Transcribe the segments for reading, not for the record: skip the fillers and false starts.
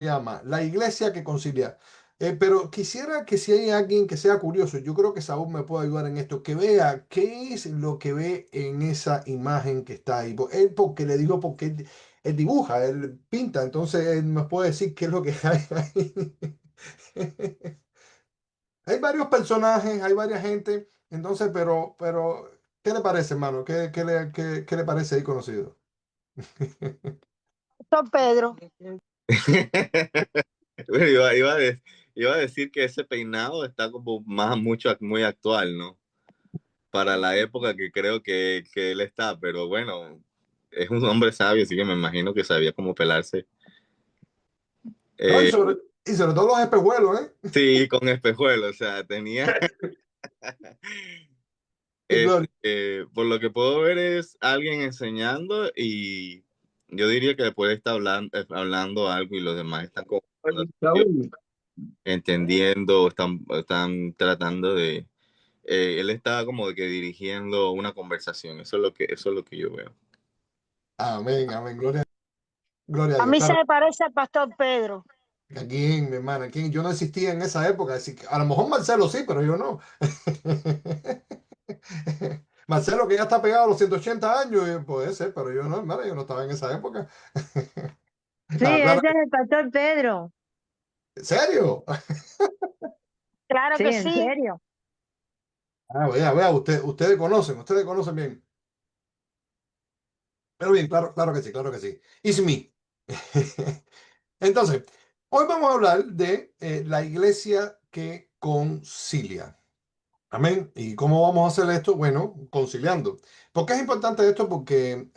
llama La Iglesia que Concilia. Pero quisiera que si hay alguien que sea curioso, yo creo que Saúl me puede ayudar en esto, que vea qué es lo que ve en esa imagen que está ahí. Él porque le digo, porque él dibuja, él pinta, entonces él nos puede decir qué es lo que hay ahí. Hay varios personajes, hay varias gente, entonces, ¿qué le parece, hermano? ¿Qué le parece ahí conocido? Don Pedro. Bueno, iba a decir que ese peinado está como muy actual, ¿no? Para la época que creo que él está, pero bueno, es un hombre sabio, así que me imagino que sabía cómo pelarse. No, Eh, y sobre todo los espejuelos, ¿eh? sí, con espejuelos, o sea, tenía, Y Gloria. por lo que puedo ver es alguien enseñando y yo diría que puede estar hablando algo y los demás están como Saúl. entendiendo, están tratando de, él estaba como de que dirigiendo una conversación, eso es lo que yo veo. Amén, amén. Gloria a A Dios. mí se Claro, me parece al pastor Pedro. aquí, mi hermana, aquí yo no existía en esa época. Así que a lo mejor Marcelo sí, pero yo no. Marcelo, que ya está pegado a los 180 años, puede ser, pero yo no, hermano, yo no estaba en esa época. Sí, No, claro, ese es el pastor Pedro. ¿en serio? Claro Sí, que en sí. serio. Ah, vea, ustedes conocen bien. Pero bien, claro, claro que sí, claro que sí. It's me. Entonces, hoy vamos a hablar de la iglesia que concilia. Amén. ¿Y cómo vamos a hacer esto? Bueno, conciliando. ¿Por qué es importante esto? Porque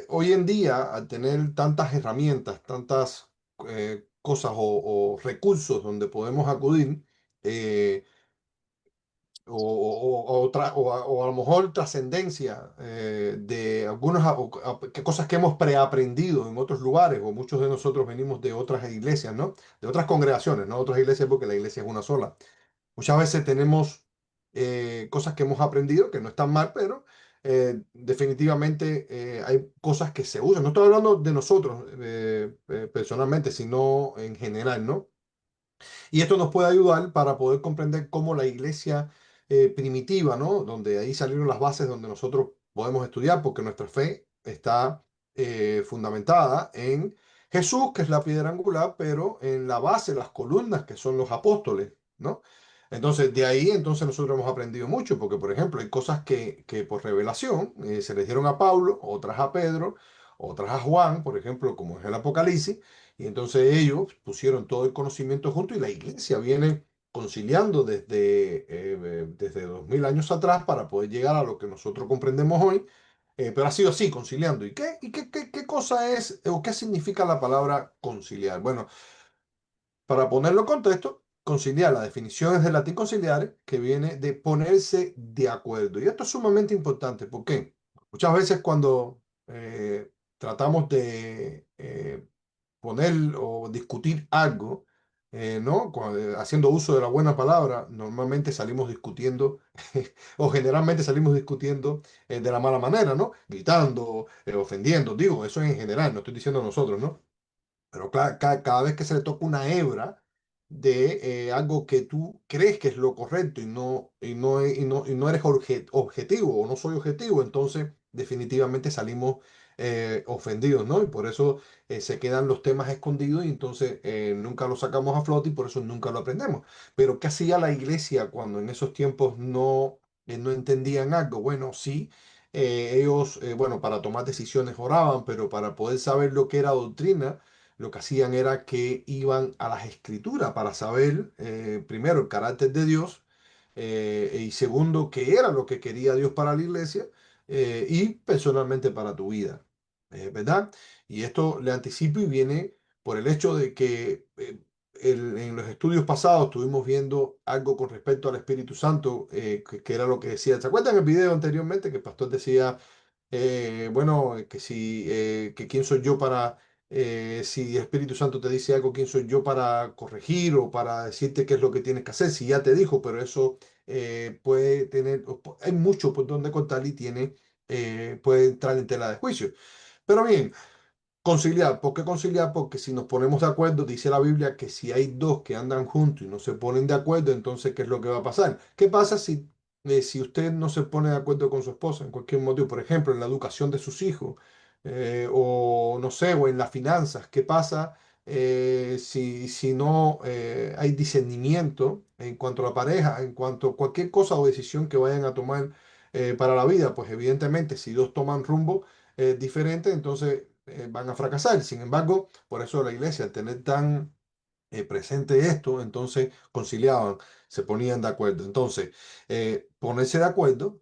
hoy en día, al tener tantas herramientas, tantas cosas o recursos donde podemos acudir, eh, o a lo mejor trascendencia de algunas cosas que hemos preaprendido en otros lugares, o muchos de nosotros venimos de otras iglesias, ¿no? De otras congregaciones, no otras iglesias porque la iglesia es una sola. Muchas veces tenemos cosas que hemos aprendido que no están mal, pero definitivamente hay cosas que se usan. No estoy hablando de nosotros personalmente, sino en general, ¿no? Y esto nos puede ayudar para poder comprender cómo la iglesia primitiva, ¿no? Donde ahí salieron las bases donde nosotros podemos estudiar, porque nuestra fe está fundamentada en Jesús, que es la piedra angular, pero en la base, las columnas, que son los apóstoles, ¿no? Entonces, de ahí entonces nosotros hemos aprendido mucho, porque por ejemplo hay cosas que por revelación se les dieron a Pablo, otras a Pedro, otras a Juan, por ejemplo, como es el Apocalipsis, y entonces ellos pusieron todo el conocimiento junto y la iglesia viene conciliando desde 2000 años atrás para poder llegar a lo que nosotros comprendemos hoy, pero ha sido así, conciliando. ¿Y qué cosa es o qué significa la palabra conciliar? Bueno, para ponerlo en contexto, conciliar, la definición es del latín conciliare, que viene de ponerse de acuerdo. Y esto es sumamente importante. ¿Por qué? Muchas veces cuando tratamos de poner o discutir algo, ¿no? Haciendo uso de la buena palabra, normalmente salimos discutiendo, o generalmente salimos discutiendo de la mala manera, ¿no? Gritando, ofendiendo, digo, eso en general, no estoy diciendo nosotros, ¿no? Pero cada vez que se le toca una hebra de algo que tú crees que es lo correcto y no eres objetivo o no soy objetivo, entonces definitivamente salimos ofendidos, ¿no? Y por eso se quedan los temas escondidos y entonces nunca los sacamos a flote y por eso nunca lo aprendemos. Pero ¿qué hacía la iglesia cuando en esos tiempos no entendían algo? Bueno, sí. Ellos, bueno, para tomar decisiones oraban, pero para poder saber lo que era doctrina, lo que hacían era que iban a las escrituras para saber, primero, el carácter de Dios, y segundo, qué era lo que quería Dios para la iglesia, y personalmente para tu vida, ¿verdad? Y esto le anticipo y viene por el hecho de que en los estudios pasados estuvimos viendo algo con respecto al Espíritu Santo, que era lo que decía. ¿Se acuerdan el video anteriormente que el pastor decía, bueno, que quién soy yo para si el Espíritu Santo te dice algo, ¿quién soy yo para corregir o para decirte qué es lo que tienes que hacer? Si ya te dijo, pero eso puede tener, hay mucho por donde cortar y puede entrar en tela de juicio. Pero bien, Conciliar, ¿por qué conciliar? Porque si nos ponemos de acuerdo, dice la Biblia que si hay dos que andan juntos y no se ponen de acuerdo, entonces, ¿qué es lo que va a pasar? ¿Qué pasa si usted no se pone de acuerdo con su esposa en cualquier motivo? Por ejemplo, en la educación de sus hijos, o no sé, o en las finanzas. ¿Qué pasa si no hay discernimiento en cuanto a la pareja, en cuanto a cualquier cosa o decisión que vayan a tomar para la vida? Pues evidentemente, si dos toman rumbo diferente, entonces van a fracasar. Sin embargo, por eso la iglesia, al tener tan presente esto, entonces conciliaban, se ponían de acuerdo. Entonces, ponerse de acuerdo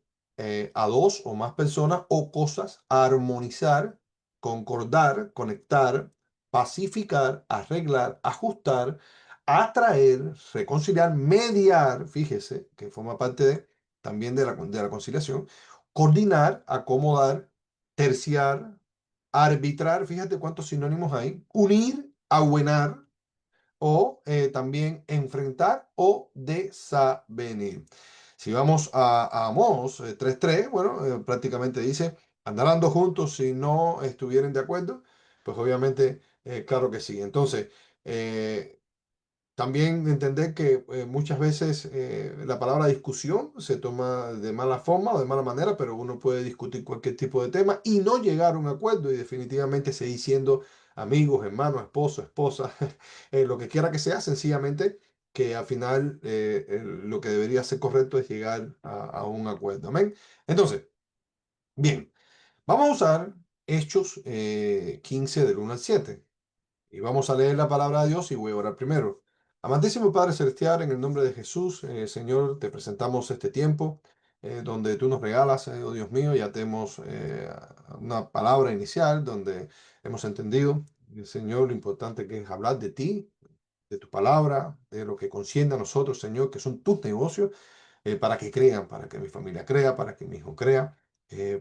a dos o más personas o cosas, armonizar, concordar, conectar, pacificar, arreglar, ajustar, atraer, reconciliar, mediar, fíjese, que forma parte también de la conciliación, coordinar, acomodar, terciar, arbitrar, fíjate cuántos sinónimos hay, unir, abuenar, o también enfrentar o desavenir. Si vamos a Amós 3:3, bueno, prácticamente dice, andarán dos juntos si no estuvieran de acuerdo, pues obviamente, claro que sí. Entonces, eh, también entender que muchas veces la palabra discusión se toma de mala forma o de mala manera, pero uno puede discutir cualquier tipo de tema y no llegar a un acuerdo y definitivamente seguir siendo amigos, hermanos, esposo, esposa, lo que quiera que sea, sencillamente que al final lo que debería ser correcto es llegar a un acuerdo. Amén. Entonces, bien, vamos a usar Hechos 15 del 1 al 7. Y vamos a leer la palabra de Dios y voy a orar primero. Amantísimo Padre Celestial, en el nombre de Jesús, Señor, te presentamos este tiempo donde tú nos regalas, oh Dios mío, ya tenemos una palabra inicial donde hemos entendido, Señor, lo importante que es hablar de ti, de tu palabra, de lo que concierne a nosotros, Señor, que son tus negocios para que crean, para que mi familia crea, para que mi hijo crea,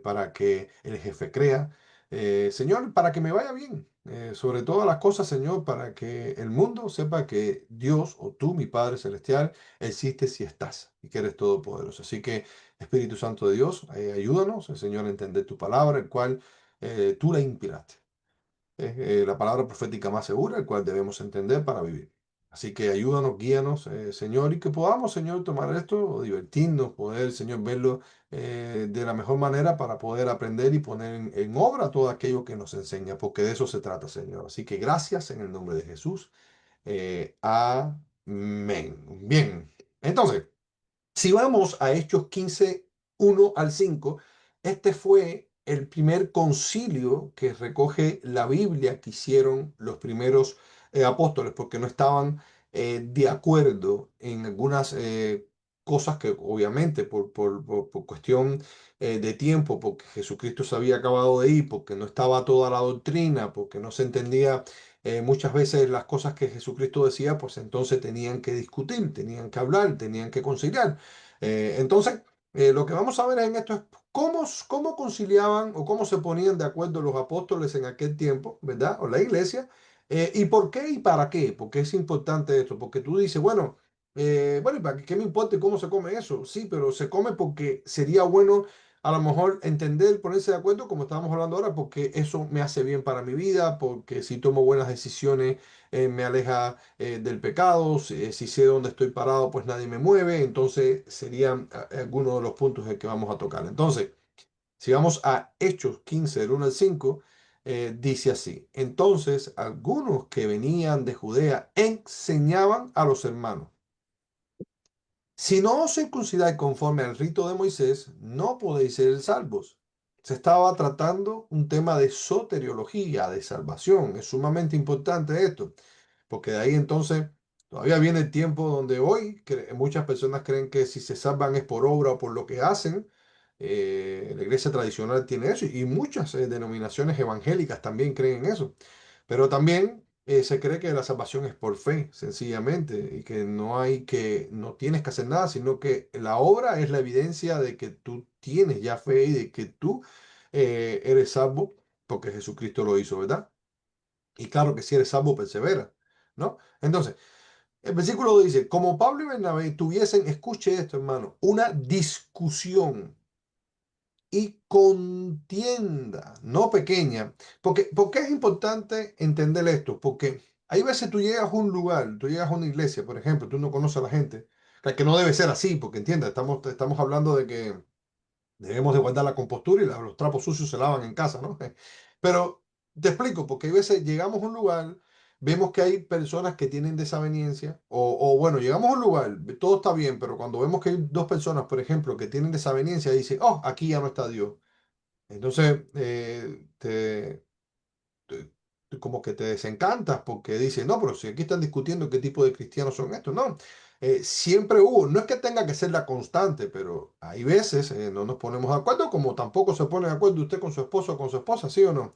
para que el jefe crea. Señor, para que me vaya bien, sobre todas las cosas, Señor, para que el mundo sepa que Dios o tú, mi Padre Celestial, existes y estás y que eres todopoderoso. Así que, Espíritu Santo de Dios, ayúdanos, Señor, a entender tu palabra, el cual tú la inspiraste. Es la palabra profética más segura, el cual debemos entender para vivir. Así que ayúdanos, guíanos, Señor, y que podamos, Señor, tomar esto, o divertirnos, poder, Señor, verlo de la mejor manera para poder aprender y poner en obra todo aquello que nos enseña, porque de eso se trata, Señor. Así que gracias en el nombre de Jesús. Amén. Bien, entonces. Si vamos a Hechos 15, 1 al 5, este fue el primer concilio que recoge la Biblia que hicieron los primeros apóstoles, porque no estaban de acuerdo en algunas cosas que obviamente por cuestión de tiempo, porque Jesucristo se había acabado de ir, porque no estaba toda la doctrina, porque no se entendía muchas veces las cosas que Jesucristo decía, pues entonces tenían que discutir, tenían que hablar, tenían que conciliar. Entonces, lo que vamos a ver en esto es cómo conciliaban o cómo se ponían de acuerdo los apóstoles en aquel tiempo, ¿verdad? O la iglesia. ¿Y por qué y para qué? Porque es importante esto, porque tú dices, bueno, ¿y para qué me importa cómo se come eso? Sí, pero se come porque sería bueno a lo mejor entender, ponerse de acuerdo, como estábamos hablando ahora, porque eso me hace bien para mi vida, porque si tomo buenas decisiones, me aleja del pecado, si sé dónde estoy parado, pues nadie me mueve, entonces serían algunos de los puntos en que vamos a tocar. Entonces, si vamos a Hechos 15, del 1 al 5, dice así, entonces algunos que venían de Judea enseñaban a los hermanos. Si no os circuncidáis conforme al rito de Moisés, no podéis ser salvos. Se estaba tratando un tema de soteriología, de salvación. Es sumamente importante esto, porque de ahí entonces todavía viene el tiempo donde hoy muchas personas creen que si se salvan es por obra o por lo que hacen. La iglesia tradicional tiene eso y muchas denominaciones evangélicas también creen eso. Pero también se cree que la salvación es por fe, sencillamente, y que no tienes que hacer nada, sino que la obra es la evidencia de que tú tienes ya fe y de que tú eres salvo porque Jesucristo lo hizo, ¿verdad? Y claro que si eres salvo, persevera, ¿no? Entonces, el versículo dice, como Pablo y Bernabé tuviesen, escuche esto, hermano, una discusión y contienda, no pequeña. ¿Por qué es importante entender esto? Porque hay veces tú llegas a un lugar, tú llegas a una iglesia, por ejemplo, tú no conoces a la gente, que no debe ser así, porque entiendes, estamos hablando de que debemos de guardar la compostura y los trapos sucios se lavan en casa, ¿no? Pero te explico, porque hay veces llegamos a un lugar, vemos que hay personas que tienen desaveniencia, bueno, llegamos a un lugar, todo está bien, pero cuando vemos que hay dos personas, por ejemplo, que tienen desaveniencia, dice, oh, aquí ya no está Dios. Entonces, como que te desencantas porque dices, no, pero si aquí están discutiendo qué tipo de cristianos son estos, no. Siempre hubo, no es que tenga que ser la constante, pero hay veces no nos ponemos de acuerdo, como tampoco se pone de acuerdo usted con su esposo o con su esposa, ¿sí o no?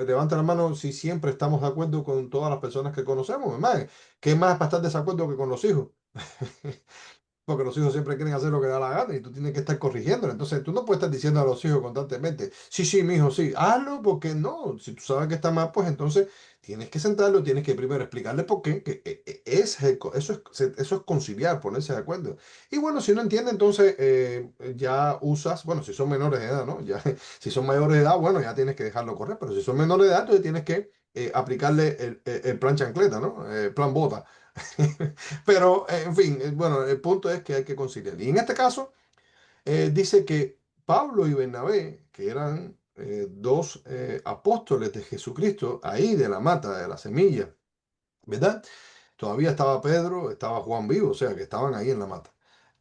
Levanta la mano si siempre estamos de acuerdo con todas las personas que conocemos, hermano. ¿Qué más para estar de desacuerdo que con los hijos? Porque los hijos siempre quieren hacer lo que da la gana y tú tienes que estar corrigiéndolo. Entonces tú no puedes estar diciendo a los hijos constantemente, sí, sí, mi hijo, sí, hazlo porque no. Si tú sabes que está mal, pues entonces tienes que sentarlo, tienes que primero explicarle por qué, que eso es conciliar, ponerse de acuerdo. Y bueno, si no entiende, entonces ya usas, bueno, si son menores de edad, ¿no? Ya, si son mayores de edad, bueno, ya tienes que dejarlo correr, pero si son menores de edad, entonces tienes que aplicarle el plan chancleta, ¿no? Plan bota. Pero, en fin, bueno, el punto es que hay que conciliar. Y en este caso, dice que Pablo y Bernabé, que eran dos apóstoles de Jesucristo, ahí de la mata, de la semilla, ¿verdad? Todavía estaba Pedro, estaba Juan vivo, o sea, que estaban ahí en la mata.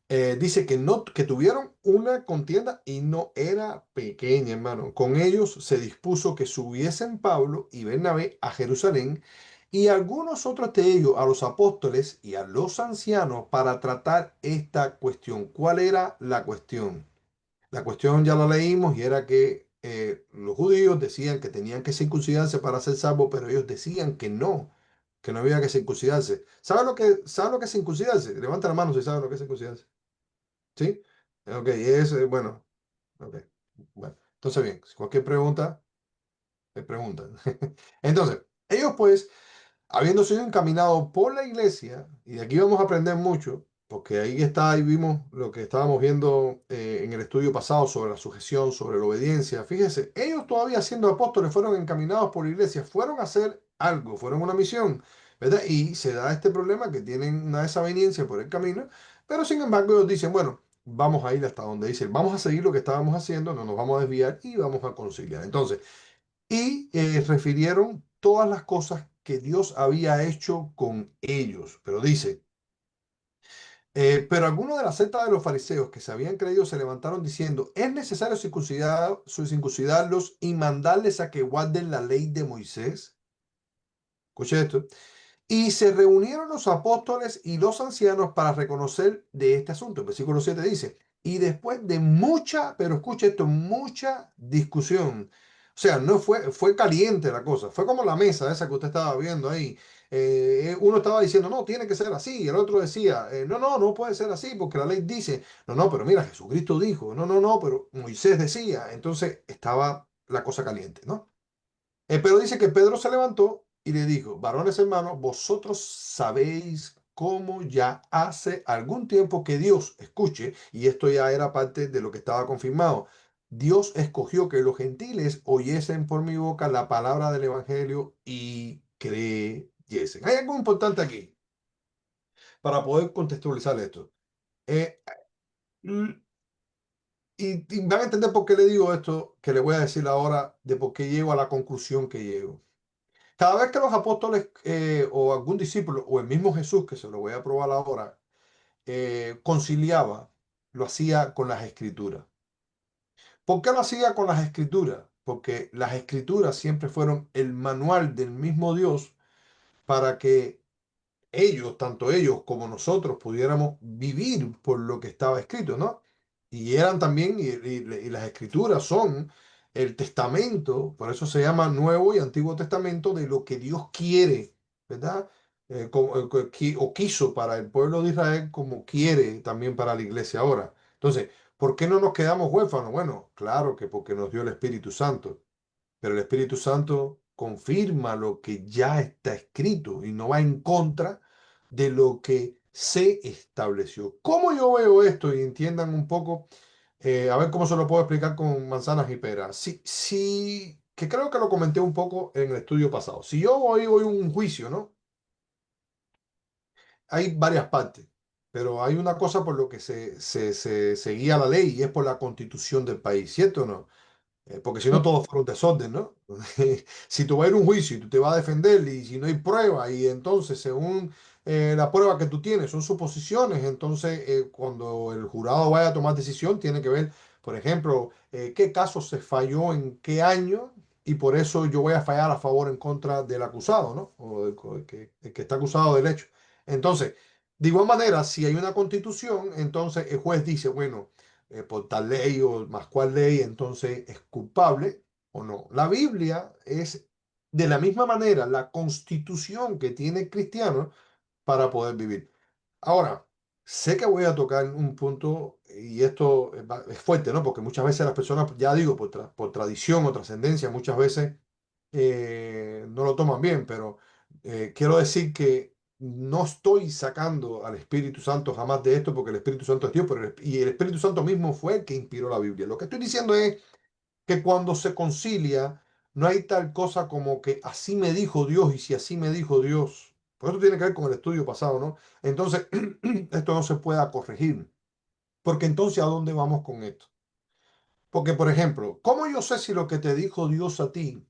Dice que, no, que tuvieron una contienda y no era pequeña, hermano. Con ellos se dispuso que subiesen Pablo y Bernabé a Jerusalén y algunos otros de ellos a los apóstoles y a los ancianos para tratar esta cuestión. ¿Cuál era la cuestión? La cuestión ya la leímos y era que los judíos decían que tenían que circuncidarse para ser salvos, pero ellos decían que no había que circuncidarse. ¿Sabe lo que es circuncidarse? Levanta la mano si sabe lo que es circuncidarse. ¿Sí? Ok, bueno, ok. Bueno, entonces bien, si cualquier pregunta, me preguntan. Entonces, ellos pues, habiendo sido encaminados por la iglesia, y de aquí vamos a aprender mucho, porque ahí está, ahí vimos lo que estábamos viendo en el estudio pasado sobre la sujeción, sobre la obediencia. Fíjense, ellos todavía siendo apóstoles fueron encaminados por la iglesia, fueron a hacer algo, fueron a una misión, ¿verdad? Y se da este problema que tienen una desaveniencia por el camino, pero sin embargo ellos dicen, bueno, vamos a ir hasta donde dicen, vamos a seguir lo que estábamos haciendo, no nos vamos a desviar y vamos a conciliar. Entonces, refirieron todas las cosas que Dios había hecho con ellos. Pero dice, pero algunos de la secta de los fariseos que se habían creído se levantaron diciendo, es necesario circuncidarlos y mandarles a que guarden la ley de Moisés. Escuche esto. Y se reunieron los apóstoles y los ancianos para reconocer de este asunto. El versículo 7 dice, y después de mucha, pero escucha esto, mucha discusión. O sea, no fue caliente la cosa. Fue como la mesa esa que usted estaba viendo ahí. Uno estaba diciendo, no, tiene que ser así. Y el otro decía, no, no, no puede ser así porque la ley dice, no, no, pero mira, Jesucristo dijo, no, no, no, pero Moisés decía. Entonces estaba la cosa caliente, ¿no? Pero dice que Pedro se levantó y le dijo, varones hermanos, vosotros sabéis cómo ya hace algún tiempo que Dios escuche, y esto ya era parte de lo que estaba confirmado, Dios escogió que los gentiles oyesen por mi boca la palabra del Evangelio y creyesen. Hay algo importante aquí para poder contextualizar esto. Eh, l- y van a entender por qué le digo esto, que le voy a decir ahora de por qué llego a la conclusión que llego. Cada vez que los apóstoles o algún discípulo o el mismo Jesús, que se lo voy a probar ahora, conciliaba, lo hacía con las escrituras. ¿Por qué lo hacía con las escrituras? Porque las escrituras siempre fueron el manual del mismo Dios para que ellos, tanto ellos como nosotros, pudiéramos vivir por lo que estaba escrito, ¿no? Y eran también, y las escrituras son el testamento, por eso se llama Nuevo y Antiguo Testamento, de lo que Dios quiere, ¿verdad? O quiso para el pueblo de Israel, como quiere también para la iglesia ahora. Entonces, ¿por qué no nos quedamos huérfanos? Bueno, claro que porque nos dio el Espíritu Santo. Pero el Espíritu Santo confirma lo que ya está escrito y no va en contra de lo que se estableció. ¿Cómo yo veo esto? Y entiendan un poco, A ver cómo se lo puedo explicar con manzanas y peras. Sí, sí, que creo que lo comenté un poco en el estudio pasado. Si yo voy a un juicio, ¿no? Hay varias partes, pero hay una cosa por lo que se guía la ley y es por la constitución del país, ¿cierto o no? Porque si no, todo fuera un desorden, ¿no? Si tú vas a ir a un juicio y tú te vas a defender y si no hay prueba y entonces según la prueba que tú tienes son suposiciones, entonces cuando el jurado vaya a tomar decisión tiene que ver, por ejemplo, qué caso se falló en qué año y por eso yo voy a fallar a favor o en contra del acusado, ¿no? O el que está acusado del hecho. Entonces, de igual manera, si hay una constitución, entonces el juez dice, bueno, por tal ley o más cual ley, entonces es culpable o no. La Biblia es de la misma manera la constitución que tiene el cristiano para poder vivir. Ahora, sé que voy a tocar un punto y esto es fuerte, ¿no? Porque muchas veces las personas, ya digo, por tradición o trascendencia, muchas veces no lo toman bien, pero quiero decir que no estoy sacando al Espíritu Santo jamás de esto, porque el Espíritu Santo es Dios, y el Espíritu Santo mismo fue el que inspiró la Biblia. Lo que estoy diciendo es que cuando se concilia, no hay tal cosa como que así me dijo Dios y si así me dijo Dios. Por eso tiene que ver con el estudio pasado, ¿no? Entonces, esto no se pueda corregir, porque entonces, ¿a dónde vamos con esto? Porque, por ejemplo, ¿cómo yo sé si lo que te dijo Dios a ti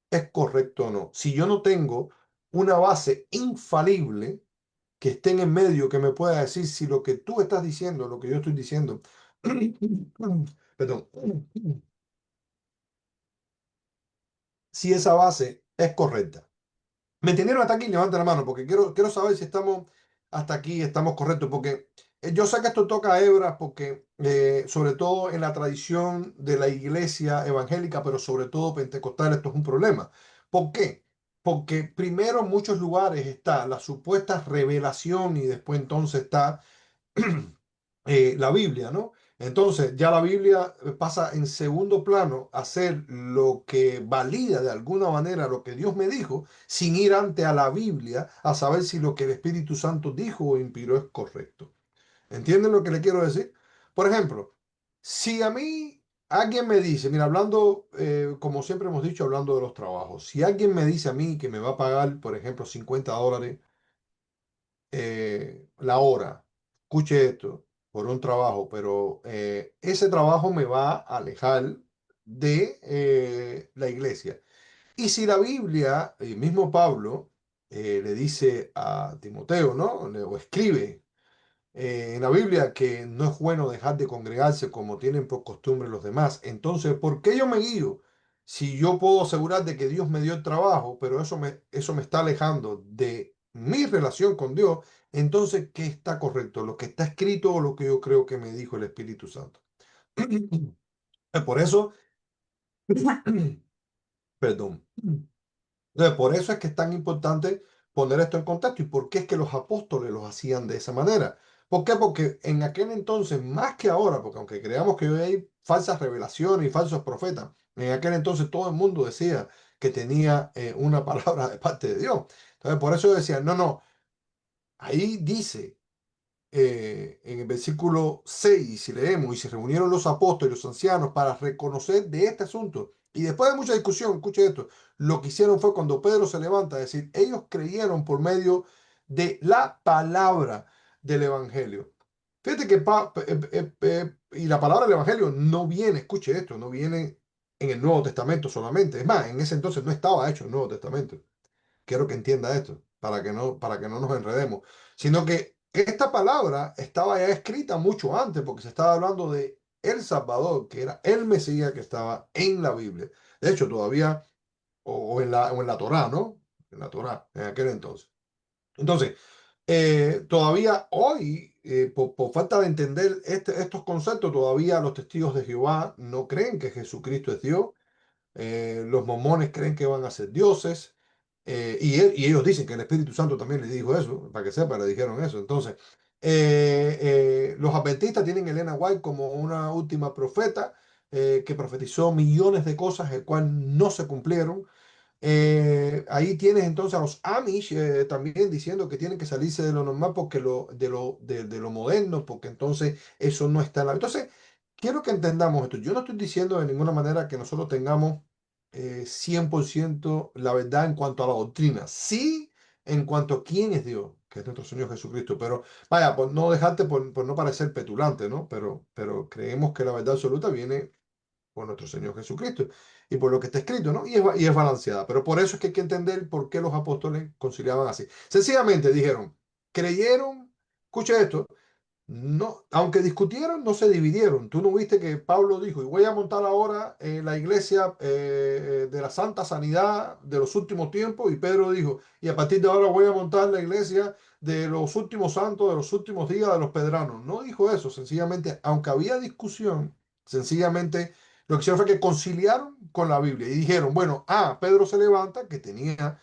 es correcto o no? Si yo no tengo una base infalible que esté en el medio que me pueda decir si lo que tú estás diciendo, lo que yo estoy diciendo, perdón, si esa base es correcta. ¿Me entendieron hasta aquí? Levanta la mano porque quiero saber si estamos hasta aquí, estamos correctos, porque yo sé que esto toca hebras porque sobre todo en la tradición de la iglesia evangélica, pero sobre todo pentecostal, esto es un problema. ¿Por qué? Porque primero en muchos lugares está la supuesta revelación y después entonces está la Biblia, ¿no? Entonces ya la Biblia pasa en segundo plano a ser lo que valida de alguna manera lo que Dios me dijo, sin ir ante a la Biblia a saber si lo que el Espíritu Santo dijo o inspiró es correcto. ¿Entienden lo que le quiero decir? Por ejemplo, si a mí alguien me dice, mira, hablando, como siempre hemos dicho, hablando de los trabajos, si alguien me dice a mí que me va a pagar, por ejemplo, $50 la hora, escuche esto, por un trabajo, pero ese trabajo me va a alejar de la iglesia. Y si la Biblia, el mismo Pablo, le dice a Timoteo, ¿no? O escribe en la Biblia que no es bueno dejar de congregarse como tienen por costumbre los demás. Entonces, ¿por qué yo me guío? Si yo puedo asegurar de que Dios me dio el trabajo, pero eso me está alejando de mi relación con Dios, entonces, ¿qué está correcto? ¿Lo que está escrito o lo que yo creo que me dijo el Espíritu Santo? Por eso, perdón. Entonces, por eso es que es tan importante poner esto en contexto y por qué es que los apóstoles los hacían de esa manera. ¿Por qué? Porque en aquel entonces, más que ahora, porque aunque creamos que hoy hay falsas revelaciones y falsos profetas, en aquel entonces todo el mundo decía que tenía una palabra de parte de Dios. Entonces, por eso decían, no, no, ahí dice en el versículo 6 si leemos, y se reunieron los apóstoles y los ancianos para reconocer de este asunto. Y después de mucha discusión, escuche esto, lo que hicieron fue cuando Pedro se levanta a decir, ellos creyeron por medio de la palabra del Evangelio. Fíjate que y la palabra del Evangelio no viene, escuche esto, no viene en el Nuevo Testamento solamente. Es más, en ese entonces no estaba hecho el Nuevo Testamento. Quiero que entienda esto, para que no nos enredemos, sino que esta palabra estaba ya escrita mucho antes, porque se estaba hablando de el Salvador, que era el Mesías que estaba en la Biblia. De hecho, todavía, o en la Torá, ¿no? En la Torá, en aquel entonces. Entonces, todavía hoy, por falta de entender estos conceptos, todavía los testigos de Jehová no creen que Jesucristo es Dios. Los mormones creen que van a ser dioses, y ellos dicen que el Espíritu Santo también les dijo eso, para que sepa, le dijeron eso. Entonces, los adventistas tienen a Elena White como una última profeta que profetizó millones de cosas, el cual no se cumplieron. Ahí tienes entonces a los Amish también diciendo que tienen que salirse de lo normal porque de lo moderno, porque entonces eso no está en la... Entonces, quiero que entendamos esto. Yo no estoy diciendo de ninguna manera que nosotros tengamos 100% la verdad en cuanto a la doctrina. Sí, en cuanto a quién es Dios, que es nuestro Señor Jesucristo. Pero vaya, por no dejarte, por no parecer petulante, ¿no? Pero creemos que la verdad absoluta viene por nuestro Señor Jesucristo y por lo que está escrito, ¿no? Y es balanceada. Pero por eso es que hay que entender por qué los apóstoles conciliaban así. Sencillamente dijeron, creyeron, escucha esto, no, aunque discutieron, no se dividieron. Tú no viste que Pablo dijo, y voy a montar ahora la iglesia de la santa sanidad de los últimos tiempos, y Pedro dijo, y a partir de ahora voy a montar la iglesia de los últimos santos, de los últimos días de los pedranos. No dijo eso, sencillamente, aunque había discusión, sencillamente lo que hicieron fue que conciliaron con la Biblia y dijeron, bueno, Pedro se levanta, que tenía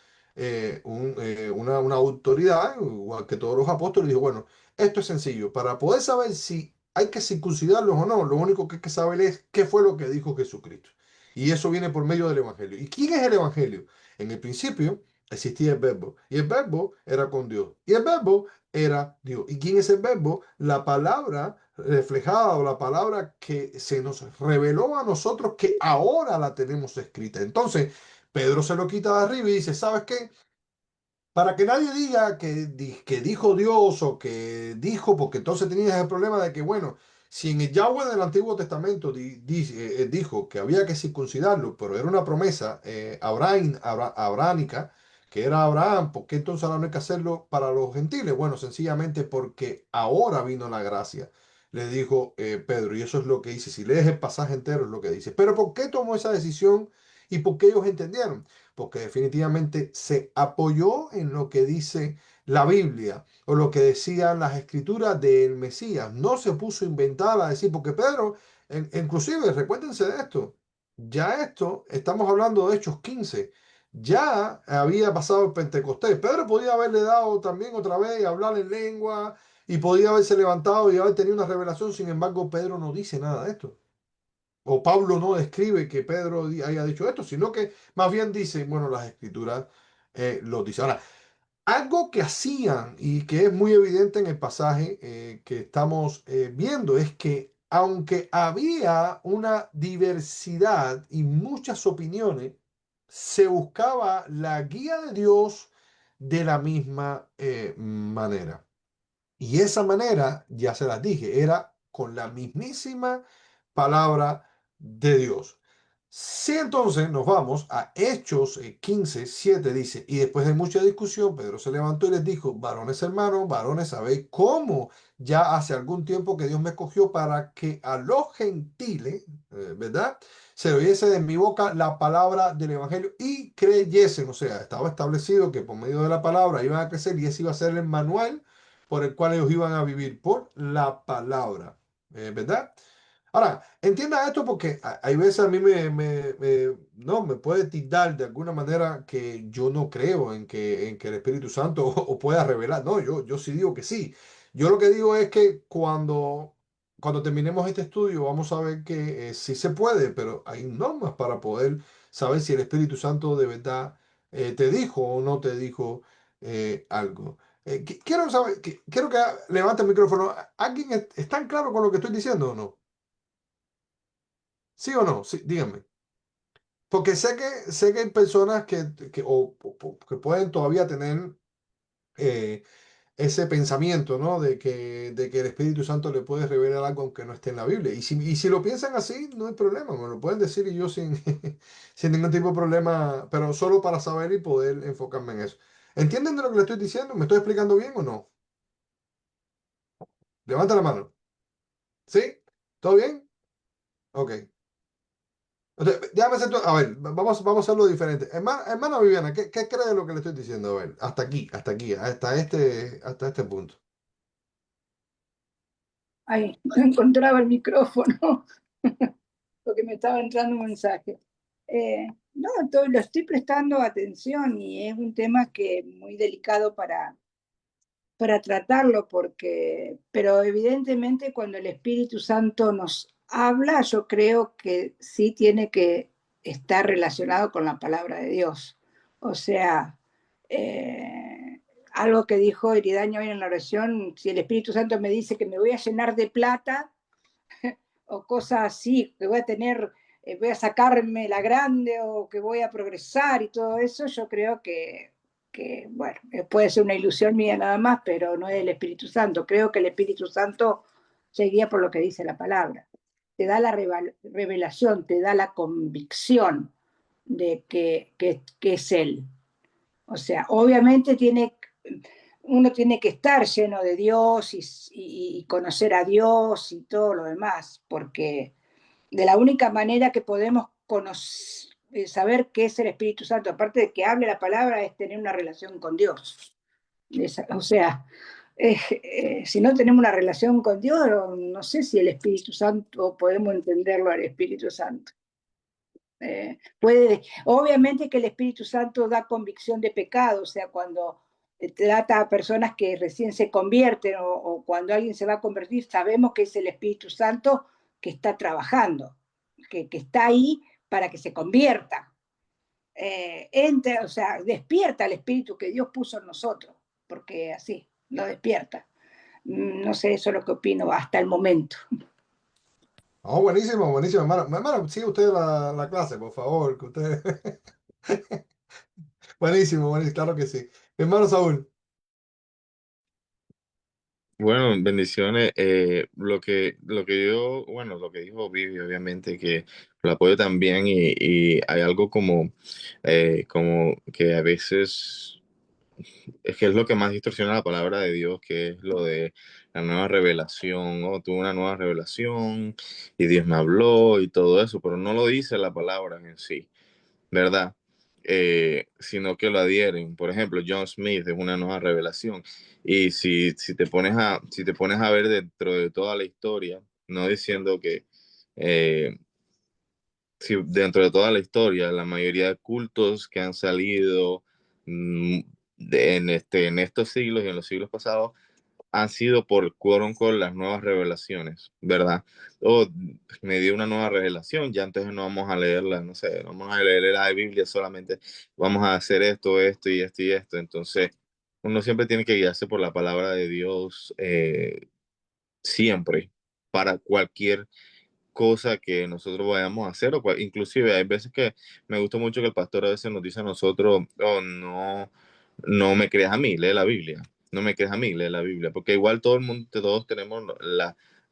una autoridad, igual que todos los apóstoles, y dijo, bueno, esto es sencillo. Para poder saber si hay que circuncidarlos o no, lo único que hay que saber es qué fue lo que dijo Jesucristo. Y eso viene por medio del Evangelio. ¿Y quién es el Evangelio? En el principio existía el verbo. Y el verbo era con Dios. Y el verbo era Dios. ¿Y quién es el verbo? La palabra reflejada o la palabra que se nos reveló a nosotros que ahora la tenemos escrita. Entonces, Pedro se lo quita de arriba y dice, ¿sabes qué? Para que nadie diga que dijo Dios o que dijo, porque entonces tenías el problema de que, bueno, si en el Yahweh del Antiguo Testamento dijo que había que circuncidarlo, pero era una promesa abránica, que era Abraham, ¿por qué entonces ahora no hay que hacerlo para los gentiles? Bueno, sencillamente porque ahora vino la gracia, le dijo Pedro, y eso es lo que dice. Si lees el pasaje entero es lo que dice. Pero ¿por qué tomó esa decisión y por qué ellos entendieron? Porque definitivamente se apoyó en lo que dice la Biblia o lo que decían las escrituras del Mesías. No se puso a inventar a decir, porque Pedro, inclusive, recuérdense de esto, ya esto, estamos hablando de Hechos 15, ya había pasado el Pentecostés. Pedro podía haberle dado también otra vez, hablar en lengua y podía haberse levantado y haber tenido una revelación. Sin embargo, Pedro no dice nada de esto. O Pablo no describe que Pedro haya dicho esto, sino que más bien dice, bueno, las escrituras lo dicen. Ahora, algo que hacían y que es muy evidente en el pasaje que estamos viendo es que aunque había una diversidad y muchas opiniones, se buscaba la guía de Dios de la misma manera. Y esa manera, ya se las dije, era con la mismísima palabra de Dios. Si entonces nos vamos a Hechos 15, 7, dice, y después de mucha discusión, Pedro se levantó y les dijo, varones hermanos, varones, sabéis cómo ya hace algún tiempo que Dios me escogió para que a los gentiles, ¿verdad? Se oyese de mi boca la palabra del Evangelio y creyesen. O sea, estaba establecido que por medio de la palabra iban a crecer y ese iba a ser el manual por el cual ellos iban a vivir, por la palabra, ¿verdad? Ahora, entienda esto porque hay veces a mí no, me puede tildar de alguna manera que yo no creo en que el Espíritu Santo o pueda revelar. No, yo sí digo que sí. Yo lo que digo es que cuando terminemos este estudio vamos a ver que sí se puede, pero hay normas para poder saber si el Espíritu Santo de verdad te dijo o no te dijo algo. Quiero saber, quiero que levante el micrófono. ¿Alguien es tan claro con lo que estoy diciendo o no? ¿Sí o no? Sí, díganme. Porque sé que hay personas que pueden todavía tener eh, ese pensamiento, ¿no? De que el Espíritu Santo le puede revelar algo aunque no esté en la Biblia. Y si lo piensan así, no hay problema, me lo pueden decir y yo sin, sin ningún tipo de problema, pero solo para saber y poder enfocarme en eso. ¿Entienden de lo que le estoy diciendo? ¿Me estoy explicando bien o no? Levanta la mano. ¿Sí? ¿Todo bien? Ok. Entonces, déjame hacer a ver, vamos a hacerlo diferente. Hermana Viviana, ¿qué cree de lo que le estoy diciendo? A ver, hasta aquí, hasta este punto. Ay, no encontraba el micrófono porque me estaba entrando un mensaje. No, lo estoy prestando atención y es un tema que es muy delicado para tratarlo, pero evidentemente cuando el Espíritu Santo nos habla, yo creo que sí tiene que estar relacionado con la palabra de Dios. O sea, algo que dijo Eridaño hoy en la oración, si el Espíritu Santo me dice que me voy a llenar de plata, o cosas así, que voy a tener, voy a sacarme la grande o que voy a progresar y todo eso, yo creo que bueno, puede ser una ilusión mía nada más, pero no es el Espíritu Santo. Creo que el Espíritu Santo se guía por lo que dice la palabra. Te da la revelación, te da la convicción de que es Él. O sea, obviamente uno tiene que estar lleno de Dios y conocer a Dios y todo lo demás, porque de la única manera que podemos saber qué es el Espíritu Santo, aparte de que hable la palabra, es tener una relación con Dios. O sea, si no tenemos una relación con Dios, no sé si el Espíritu Santo podemos entenderlo al Espíritu Santo. Obviamente que el Espíritu Santo da convicción de pecado, o sea, cuando trata a personas que recién se convierten o cuando alguien se va a convertir, sabemos que es el Espíritu Santo que está trabajando, que está ahí para que se convierta. O sea, despierta el Espíritu que Dios puso en nosotros, porque así, lo despierta. No sé, eso es lo que opino hasta el momento. Oh, buenísimo, buenísimo, hermano. Hermano, sigue usted la clase, por favor, que usted... Buenísimo, buenísimo, claro que sí. Hermano Saúl. Bueno, bendiciones. Lo que yo, bueno, lo que dijo Vivi, obviamente, que lo apoyo también y hay algo como que a veces es que es lo que más distorsiona la palabra de Dios, que es lo de la nueva revelación. Oh, tuve una nueva revelación y Dios me habló y todo eso, pero no lo dice la palabra en sí. ¿Verdad? Sino que lo adhieren. Por ejemplo, John Smith es una nueva revelación. Y si te pones a ver dentro de toda la historia, no diciendo que si dentro de toda la historia, la mayoría de cultos que han salido mm, en estos siglos y en los siglos pasados han sido por quote las nuevas revelaciones, ¿verdad? O me dio una nueva revelación, ya entonces no vamos a leerla, no sé, no vamos a leer la Biblia solamente, vamos a hacer esto, esto y esto y esto. Entonces, uno siempre tiene que guiarse por la palabra de Dios siempre, para cualquier cosa que nosotros vayamos a hacer, inclusive hay veces que me gusta mucho que el pastor a veces nos dice a nosotros, oh, no, no me creas a mí, lee la Biblia, no me creas a mí, lee la Biblia, porque igual todo el mundo, todos tenemos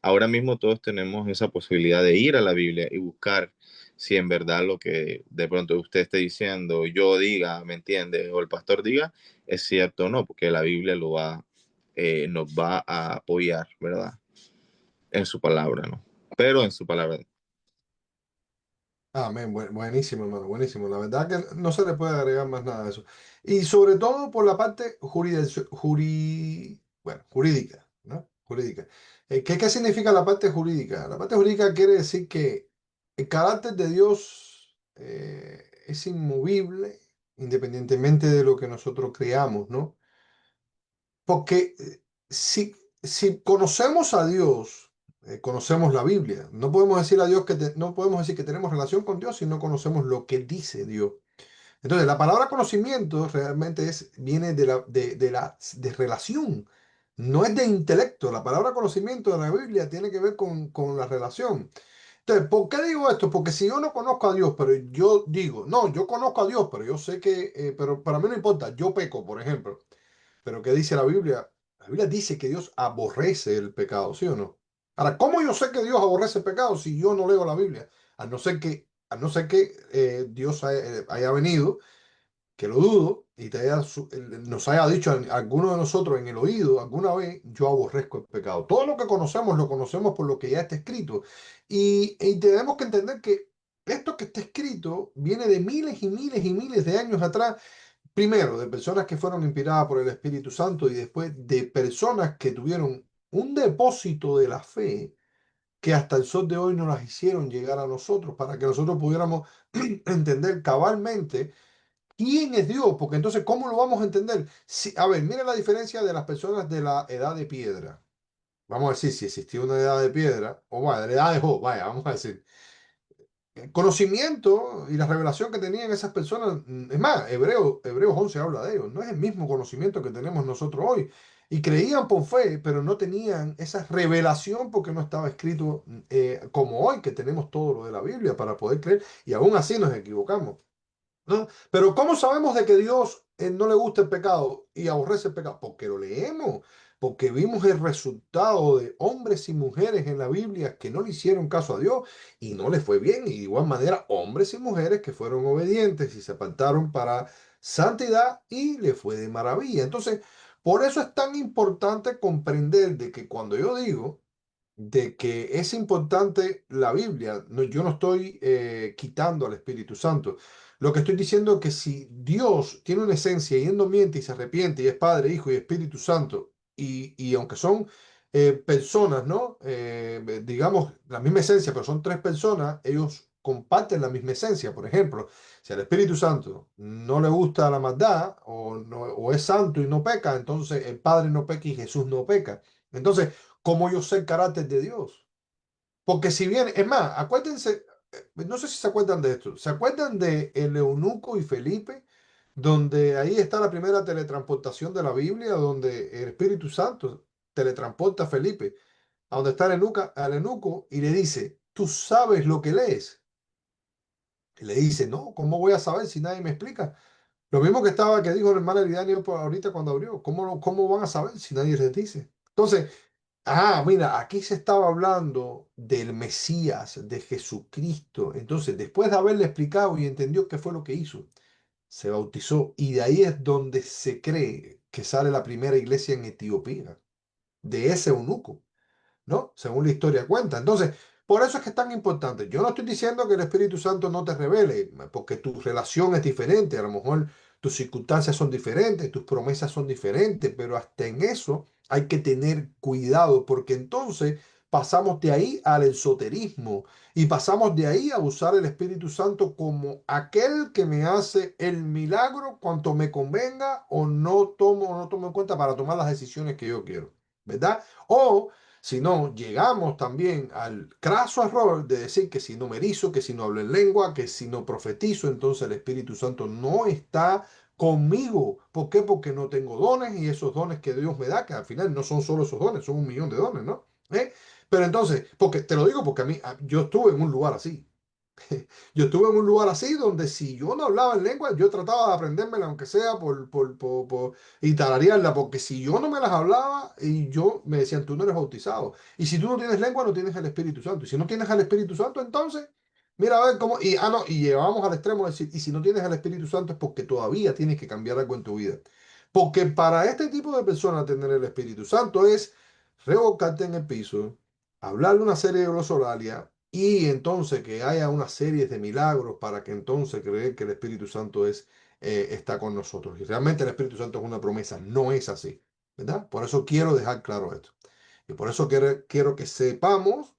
ahora mismo todos tenemos esa posibilidad de ir a la Biblia y buscar si en verdad lo que de pronto usted esté diciendo, yo diga, ¿me entiende? O el pastor diga, es cierto o no, porque la Biblia nos va a apoyar, ¿verdad? En su palabra, ¿no? Pero en su palabra. Amén, buenísimo, hermano, buenísimo. La verdad que no se le puede agregar más nada a eso. Y sobre todo por la parte bueno, jurídica, ¿no? Jurídica. ¿Qué significa la parte jurídica? La parte jurídica quiere decir que el carácter de Dios es inmovible independientemente de lo que nosotros creamos, ¿no? Porque si conocemos a Dios, conocemos la Biblia. No podemos decir a Dios no podemos decir que tenemos relación con Dios si no conocemos lo que dice Dios. Entonces, la palabra conocimiento realmente viene de relación, no es de intelecto. La palabra conocimiento de la Biblia tiene que ver con la relación. Entonces, ¿por qué digo esto? Porque si yo no conozco a Dios, pero yo digo, no, yo conozco a Dios, pero yo sé pero para mí no importa, yo peco, por ejemplo. Pero ¿qué dice la Biblia? La Biblia dice que Dios aborrece el pecado, ¿sí o no? Ahora, ¿cómo yo sé que Dios aborrece el pecado si yo no leo la Biblia? A no ser que Dios haya venido, que lo dudo, y nos haya dicho a alguno de nosotros en el oído alguna vez, yo aborrezco el pecado. Todo lo conocemos por lo que ya está escrito. Y tenemos que entender que esto que está escrito viene de miles y miles y miles de años atrás. Primero, de personas que fueron inspiradas por el Espíritu Santo y después de personas que tuvieron un depósito de la fe que hasta el sol de hoy nos las hicieron llegar a nosotros para que nosotros pudiéramos entender cabalmente quién es Dios, porque entonces, ¿cómo lo vamos a entender? A ver, mire la diferencia de las personas de la edad de piedra. Vamos a decir, si existió una edad de piedra, o vaya, de la edad de Job, vaya, vamos a decir. conocimiento y la revelación que tenían esas personas, es más, Hebreos 11 habla de ellos, no es el mismo conocimiento que tenemos nosotros hoy. Y creían por fe, pero no tenían esa revelación porque no estaba escrito como hoy, que tenemos todo lo de la Biblia para poder creer, y aún así nos equivocamos, ¿no? Pero ¿cómo sabemos de que Dios no le gusta el pecado y aborrece el pecado? Porque lo leemos, porque vimos el resultado de hombres y mujeres en la Biblia que no le hicieron caso a Dios y no les fue bien. Y de igual manera, hombres y mujeres que fueron obedientes y se apartaron para santidad y le fue de maravilla. Entonces, por eso es tan importante comprender de que cuando yo digo de que es importante la Biblia. No, yo no estoy quitando al Espíritu Santo. Lo que estoy diciendo es que si Dios tiene una esencia y él no miente y se arrepiente y es Padre, Hijo y Espíritu Santo, y aunque son personas, ¿no? Digamos, la misma esencia, pero son tres personas, ellos comparten la misma esencia. Por ejemplo, si al Espíritu Santo no le gusta la maldad o es santo y no peca, entonces el Padre no peca y Jesús no peca. Entonces, ¿cómo yo sé el carácter de Dios? Porque si bien, es más, acuérdense, no sé si se acuerdan de esto, ¿se acuerdan de el eunuco y Felipe? Donde ahí está la primera teletransportación de la Biblia, donde el Espíritu Santo teletransporta a Felipe, a donde está al eunuco y le dice, ¿tú sabes lo que lees? Y le dice, no, ¿cómo voy a saber si nadie me explica? Lo mismo que dijo el hermano Eridani ahorita cuando abrió, ¿cómo van a saber si nadie les dice? Entonces, mira, aquí se estaba hablando del Mesías, de Jesucristo. Entonces, después de haberle explicado y entendió qué fue lo que hizo, se bautizó. Y de ahí es donde se cree que sale la primera iglesia en Etiopía, de ese eunuco, ¿no? Según la historia cuenta. Entonces, por eso es que es tan importante. Yo no estoy diciendo que el Espíritu Santo no te revele, porque tu relación es diferente, a lo mejor tus circunstancias son diferentes, tus promesas son diferentes, pero hasta en eso hay que tener cuidado, porque entonces pasamos de ahí al esoterismo y pasamos de ahí a usar el Espíritu Santo como aquel que me hace el milagro cuanto me convenga o no tomo en cuenta para tomar las decisiones que yo quiero, ¿verdad? O si no, llegamos también al craso error de decir que si no me erizo, que si no hablo en lengua, que si no profetizo, entonces el Espíritu Santo no está conmigo. ¿Por qué? Porque no tengo dones y esos dones que Dios me da, que al final no son solo esos dones, son 1 millón de dones, ¿no? Pero entonces, porque te lo digo porque yo estuve en un lugar así. Yo estuve en un lugar así donde si yo no hablaba en lengua, yo trataba de aprendérmela, aunque sea y tararearla, porque si yo no me las hablaba, y yo me decían, tú no eres bautizado. Y si tú no tienes lengua, no tienes el Espíritu Santo. Y si no tienes el Espíritu Santo, entonces, mira a ver cómo. No, y llevábamos al extremo de decir, y si no tienes el Espíritu Santo es porque todavía tienes que cambiar algo en tu vida. Porque para este tipo de personas tener el Espíritu Santo es revolcarte en el piso, hablarle una serie de glosolalia y entonces que haya una serie de milagros para que entonces creer que el Espíritu Santo está con nosotros. Y realmente el Espíritu Santo es una promesa, no es así, ¿verdad? Por eso quiero dejar claro esto. Y por eso quiero que sepamos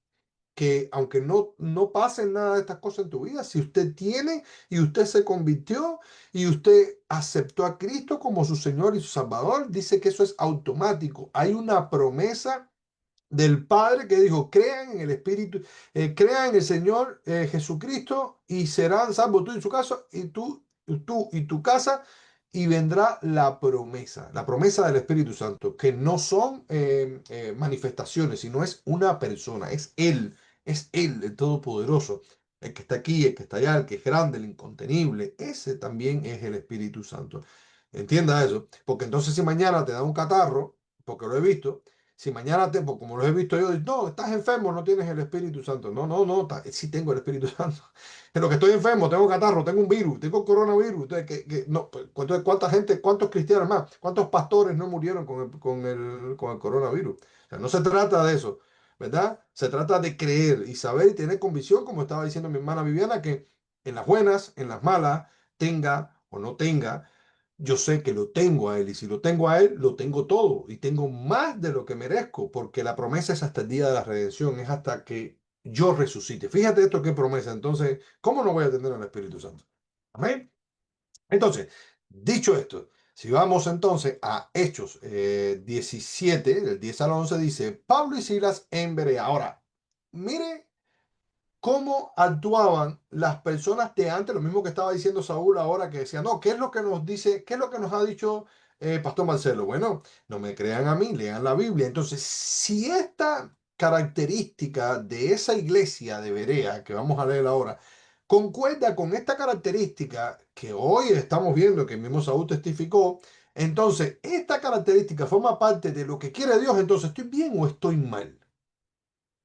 que aunque no pasen nada de estas cosas en tu vida, si usted tiene y usted se convirtió y usted aceptó a Cristo como su Señor y su Salvador, dice que eso es automático. Hay una promesa del Padre que dijo, crean en el Espíritu, crean en el Señor Jesucristo y serán salvos tú y su casa y tú y tu casa y vendrá la promesa del Espíritu Santo, que no son manifestaciones, sino es una persona, es Él, el Todopoderoso, el que está aquí, el que está allá, el que es grande, el incontenible, ese también es el Espíritu Santo. Entienda eso, porque entonces si mañana te da un catarro, porque lo he visto, si mañana pues, como lo he visto yo, no, estás enfermo, no tienes el Espíritu Santo. No, no, no, sí tengo el Espíritu Santo. En lo que estoy enfermo, tengo catarro, tengo un virus, tengo coronavirus. Entonces, no, pues, ¿cuánta gente, cuántos cristianos más, cuántos pastores no murieron con el coronavirus? O sea, no se trata de eso, ¿verdad? Se trata de creer y saber y tener convicción, como estaba diciendo mi hermana Viviana, que en las buenas, en las malas, tenga o no tenga, yo sé que lo tengo a Él y si lo tengo a Él, lo tengo todo y tengo más de lo que merezco porque la promesa es hasta el día de la redención, es hasta que yo resucite. Fíjate esto qué promesa. Entonces, ¿cómo no voy a tener al Espíritu Santo? Amén. Entonces, dicho esto, si vamos entonces a Hechos 17, del 10 al 11, dice, Pablo y Silas en Berea. Ahora, mire cómo actuaban las personas de antes, lo mismo que estaba diciendo Saúl ahora, que decía, no, ¿qué es lo que nos dice, qué es lo que nos ha dicho Pastor Marcelo? Bueno, no me crean a mí, lean la Biblia. Entonces, si esta característica de esa iglesia de Berea, que vamos a leer ahora, concuerda con esta característica que hoy estamos viendo, que el mismo Saúl testificó, entonces, esta característica forma parte de lo que quiere Dios, entonces, ¿estoy bien o estoy mal?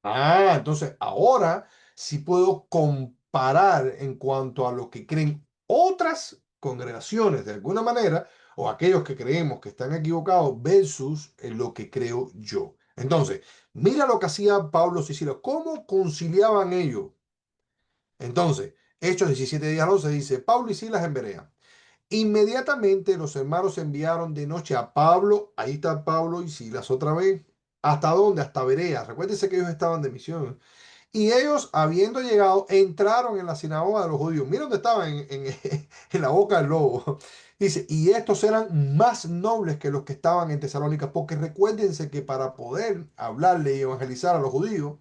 Ah, entonces ahora sí puedo comparar en cuanto a lo que creen otras congregaciones de alguna manera, o aquellos que creemos que están equivocados versus lo que creo yo. Entonces, mira lo que hacía Pablo y Silas, cómo conciliaban ellos. Entonces, Hechos 17 días 11 dice, Pablo y Silas en Berea. Inmediatamente los hermanos enviaron de noche a Pablo, ahí está Pablo y Silas otra vez. ¿Hasta dónde? Hasta Berea. Recuérdense que ellos estaban de misión. Y ellos, habiendo llegado, entraron en la sinagoga de los judíos. Mira dónde estaban, en la boca del lobo. Dice, y estos eran más nobles que los que estaban en Tesalónica, porque recuérdense que para poder hablarle y evangelizar a los judíos,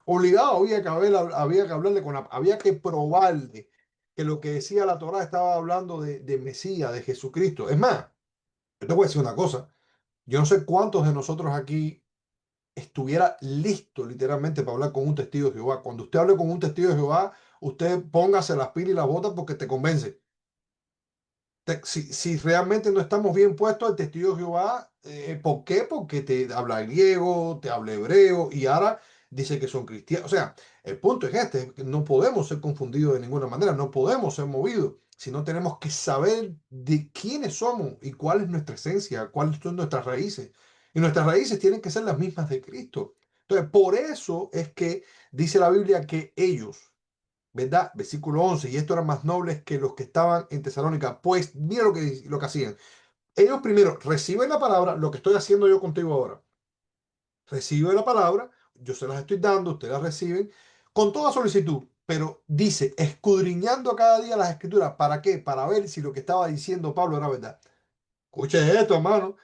obligado había que hablarle había que probarle que lo que decía la Torá estaba hablando de Mesías, de Jesucristo. Es más, yo te voy a decir una cosa. Yo no sé cuántos de nosotros aquí estuviera listo literalmente para hablar con un testigo de Jehová. Cuando usted hable con un testigo de Jehová, usted póngase las pilas y las botas porque te convence. Si realmente no estamos bien puestos, el testigo de Jehová, ¿por qué? Porque te habla griego, te habla hebreo y ahora dice que son cristianos. O sea, el punto es este, que no podemos ser confundidos de ninguna manera, no podemos ser movidos, sino tenemos que saber de quiénes somos y cuál es nuestra esencia, cuáles son nuestras raíces. Y nuestras raíces tienen que ser las mismas de Cristo. Entonces, por eso es que dice la Biblia que ellos, ¿verdad? Versículo 11, y estos eran más nobles que los que estaban en Tesalónica. Pues mira lo que hacían. Ellos primero reciben la palabra, lo que estoy haciendo yo contigo ahora. Reciben la palabra, yo se las estoy dando, ustedes la reciben con toda solicitud, pero dice, escudriñando cada día las escrituras. ¿Para qué? Para ver si lo que estaba diciendo Pablo era verdad. Escuche esto, hermano.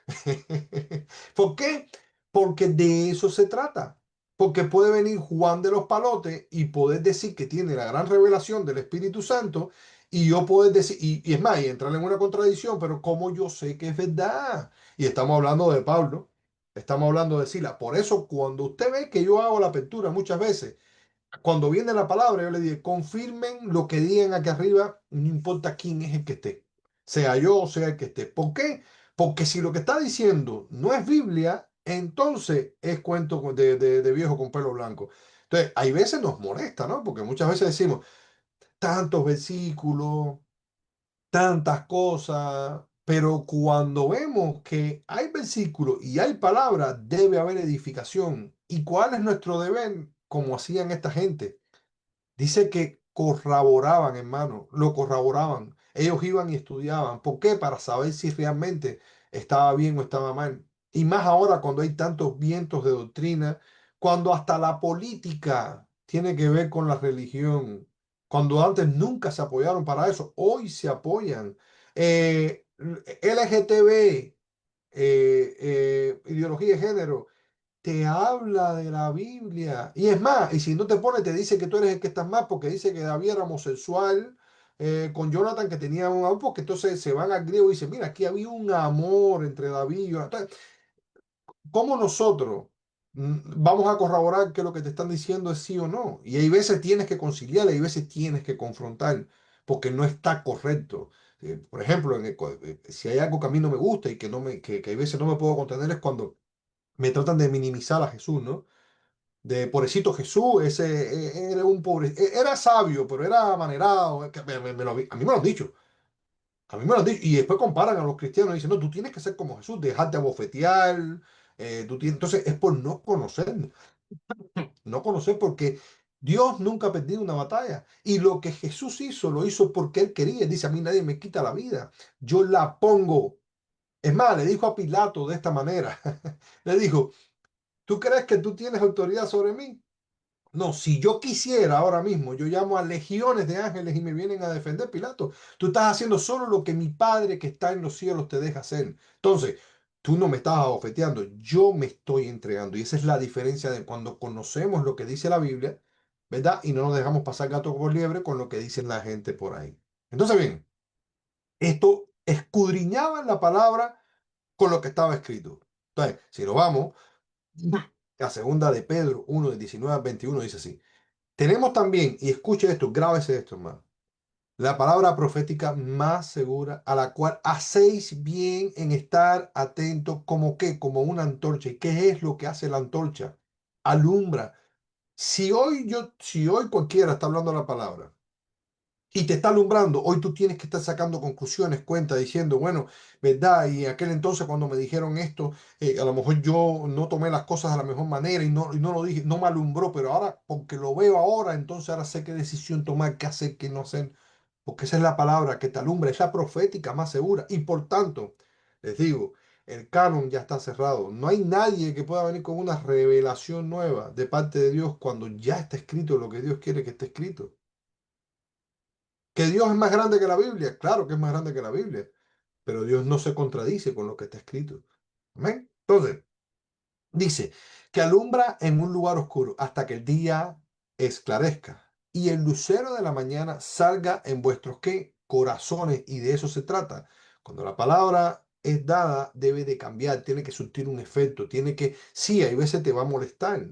¿Por qué? Porque de eso se trata. Porque puede venir Juan de los Palotes y poder decir que tiene la gran revelación del Espíritu Santo y yo poder decir, y es más, y entrar en una contradicción, pero ¿cómo yo sé que es verdad? Y estamos hablando de Pablo, estamos hablando de Silas. Por eso, cuando usted ve que yo hago la apertura muchas veces, cuando viene la palabra, yo le digo, confirmen lo que digan aquí arriba, no importa quién es el que esté, sea yo o sea el que esté. ¿Por qué? Porque si lo que está diciendo no es Biblia, entonces es cuento de viejo con pelo blanco. Entonces, hay veces nos molesta, ¿no? Porque muchas veces decimos, tantos versículos, tantas cosas, pero cuando vemos que hay versículos y hay palabras, debe haber edificación. ¿Y cuál es nuestro deber? Como hacían esta gente. Dice que corroboraban, hermano, lo corroboraban. Ellos iban y estudiaban. ¿Por qué? Para saber si realmente estaba bien o estaba mal. Y más ahora cuando hay tantos vientos de doctrina, cuando hasta la política tiene que ver con la religión, cuando antes nunca se apoyaron para eso, hoy se apoyan. LGTB, ideología de género te habla de la Biblia. Y es más, y si no te pone, te dice que tú eres el que estás mal, porque dice que David era homosexual con Jonathan, que tenía un amor, porque entonces se van al griego y dicen, mira, aquí había un amor entre David y Jonathan. ¿Cómo nosotros vamos a corroborar que lo que te están diciendo es sí o no? Y hay veces tienes que conciliar, hay veces tienes que confrontar, porque no está correcto. Por ejemplo, si hay algo que a mí no me gusta y que, que hay veces no me puedo contener es cuando me tratan de minimizar a Jesús, ¿no? De pobrecito Jesús, ese era un pobre, era sabio, pero era manerado, que a mí me lo han dicho, a mí me lo han dicho, y después comparan a los cristianos y dicen, no, tú tienes que ser como Jesús, dejarte abofetear, entonces es por no conocer, no conocer porque Dios nunca ha perdido una batalla, y lo que Jesús hizo, lo hizo porque Él quería. Él dice, a mí nadie me quita la vida, yo la pongo. Es más, le dijo a Pilato de esta manera, le dijo, ¿tú crees que tú tienes autoridad sobre mí? No, si yo quisiera ahora mismo, yo llamo a legiones de ángeles y me vienen a defender, Pilato. Tú estás haciendo solo lo que mi Padre que está en los cielos te deja hacer. Entonces, tú no me estás abofeteando, yo me estoy entregando. Y esa es la diferencia de cuando conocemos lo que dice la Biblia ¿verdad? Y no nos dejamos pasar gato por liebre con lo que dicen la gente por ahí. Entonces, bien, esto escudriñaba en la palabra con lo que estaba escrito. Entonces, si nos vamos, la segunda de Pedro 1, de 19 al 21 dice así. Tenemos también, y escuche esto, grábese esto, hermano, la palabra profética más segura, a la cual hacéis bien en estar atento como que, como una antorcha. ¿Y qué es lo que hace la antorcha? Alumbra. Si hoy cualquiera está hablando la palabra y te está alumbrando, hoy tú tienes que estar sacando conclusiones, cuenta, diciendo, bueno, ¿verdad? Y en aquel entonces cuando me dijeron esto, a lo mejor yo no tomé las cosas de la mejor manera y no lo dije, no me alumbró, pero ahora, porque lo veo ahora, entonces ahora sé qué decisión tomar, qué hacer, qué no hacer, porque esa es la palabra que te alumbra, esa profética más segura. Y por tanto, les digo, el canon ya está cerrado. No hay nadie que pueda venir con una revelación nueva de parte de Dios cuando ya está escrito lo que Dios quiere que esté escrito. ¿Que Dios es más grande que la Biblia? Claro que es más grande que la Biblia, pero Dios no se contradice con lo que está escrito. Amén. Entonces, dice que alumbra en un lugar oscuro hasta que el día esclarezca y el lucero de la mañana salga en vuestros ¿qué? Corazones, y de eso se trata. Cuando la palabra es dada, debe de cambiar, tiene que surtir un efecto, tiene que, sí, hay veces te va a molestar.